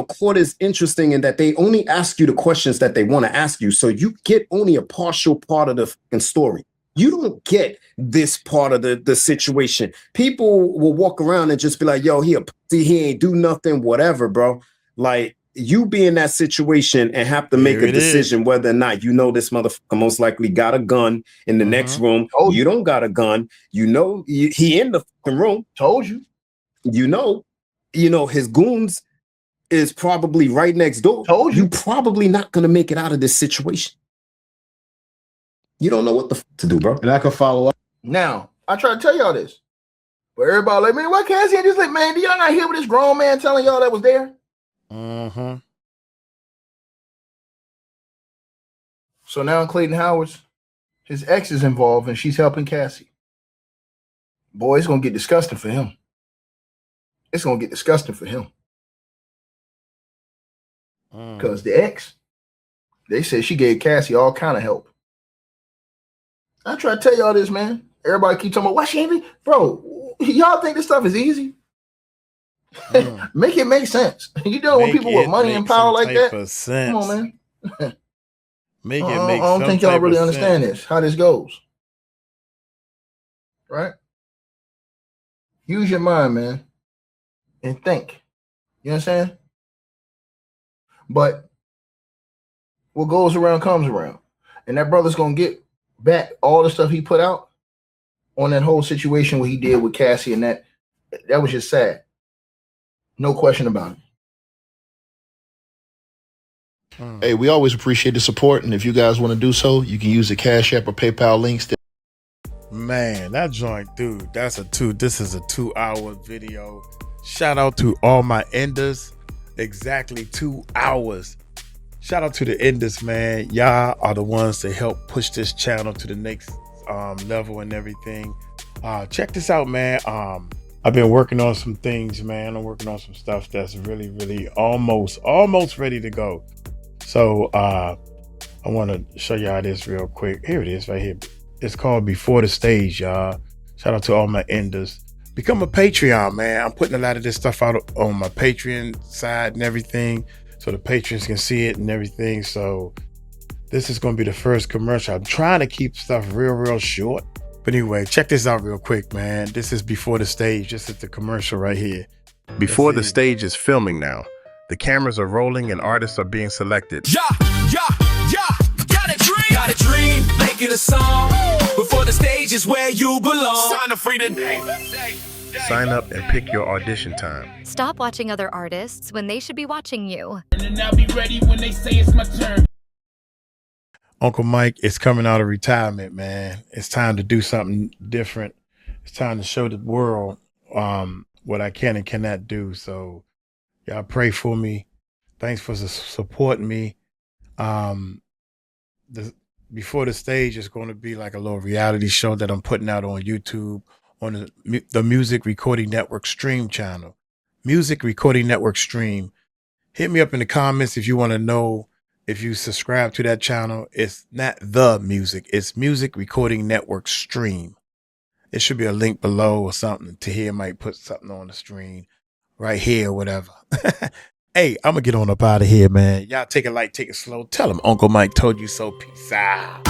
court is interesting in that they only ask you the questions that they want to ask you. So you get only a partial part of the fucking story. You don't get this part of the situation. People will walk around and just be like, yo, he a pussy, he ain't do nothing, whatever, bro. Like, you be in that situation and have to make a decision whether or not this motherfucker most likely got a gun in the next room. Oh, you don't got a gun. He in the fucking room. Told you. His goons is probably right next door. Told you. You probably not going to make it out of this situation. You don't know what the fuck to do, bro. And I can follow up. Now, I try to tell y'all this. But everybody like, man, why Cassie just like, man, do y'all not hear what this grown man telling y'all that was there? Mm-hmm. So now Clayton Howard's, his ex is involved and she's helping Cassie. Boy, it's going to get disgusting for him. It's going to get disgusting for him. Because the ex, they said she gave Cassie all kind of help. I try to tell y'all this, man. Everybody keep talking about, why she ain't, bro, y'all think this stuff is easy? Make it make sense. You dealing with people with money and power like that? Come on, man. Make it make I don't think y'all really understand this, how this goes. Right? Use your mind, man, and think. You understand? But what goes around comes around. And that brother's going to get back all the stuff he put out on that whole situation what he did with Cassie, and that was just sad. No question about it. Hey, we always appreciate the support, and if you guys want to do so, you can use the Cash App or PayPal links. Man, that joint, dude, this is a 2-hour video. Shout out to all my enders. Exactly 2 hours. Shout out to the enders, man. Y'all are the ones that help push this channel to the next level and everything. Check this out, man. I've been working on some things, man. I'm working on some stuff that's really, really almost ready to go. So I want to show y'all this real quick. Here it is right here. It's called Before the Stage, y'all. Shout out to all my enders. Become a Patreon, man. I'm putting a lot of this stuff out on my Patreon side and everything, so the patrons can see it and everything. So this is going to be the first commercial. I'm trying to keep stuff real short. But anyway, check this out real quick, man. This is Before the Stage. This is the commercial right here. Before the Stage is filming now. The cameras are rolling and artists are being selected. Got a dream, make it a song. Before the Stage is where you belong. Sign up free today. Sign up and pick your audition time. Stop watching other artists when they should be watching you. And then I'll be ready when they say it's my turn. Uncle Mike is coming out of retirement, man. It's time to do something different. It's time to show the world what I can and cannot do. So y'all pray for me. Thanks for supporting me. Before the Stage is going to be like a little reality show that I'm putting out on YouTube on the Music Recording Network Stream channel. Music Recording Network Stream. Hit me up in the comments if you want to know if you subscribe to that channel. It's not the music. It's Music Recording Network Stream. It should be a link below or something. Tahir might put something on the screen right here or whatever. Hey, I'm going to get on up out of here, man. Y'all take it light, take it slow. Tell them Uncle Mike told you so. Peace out.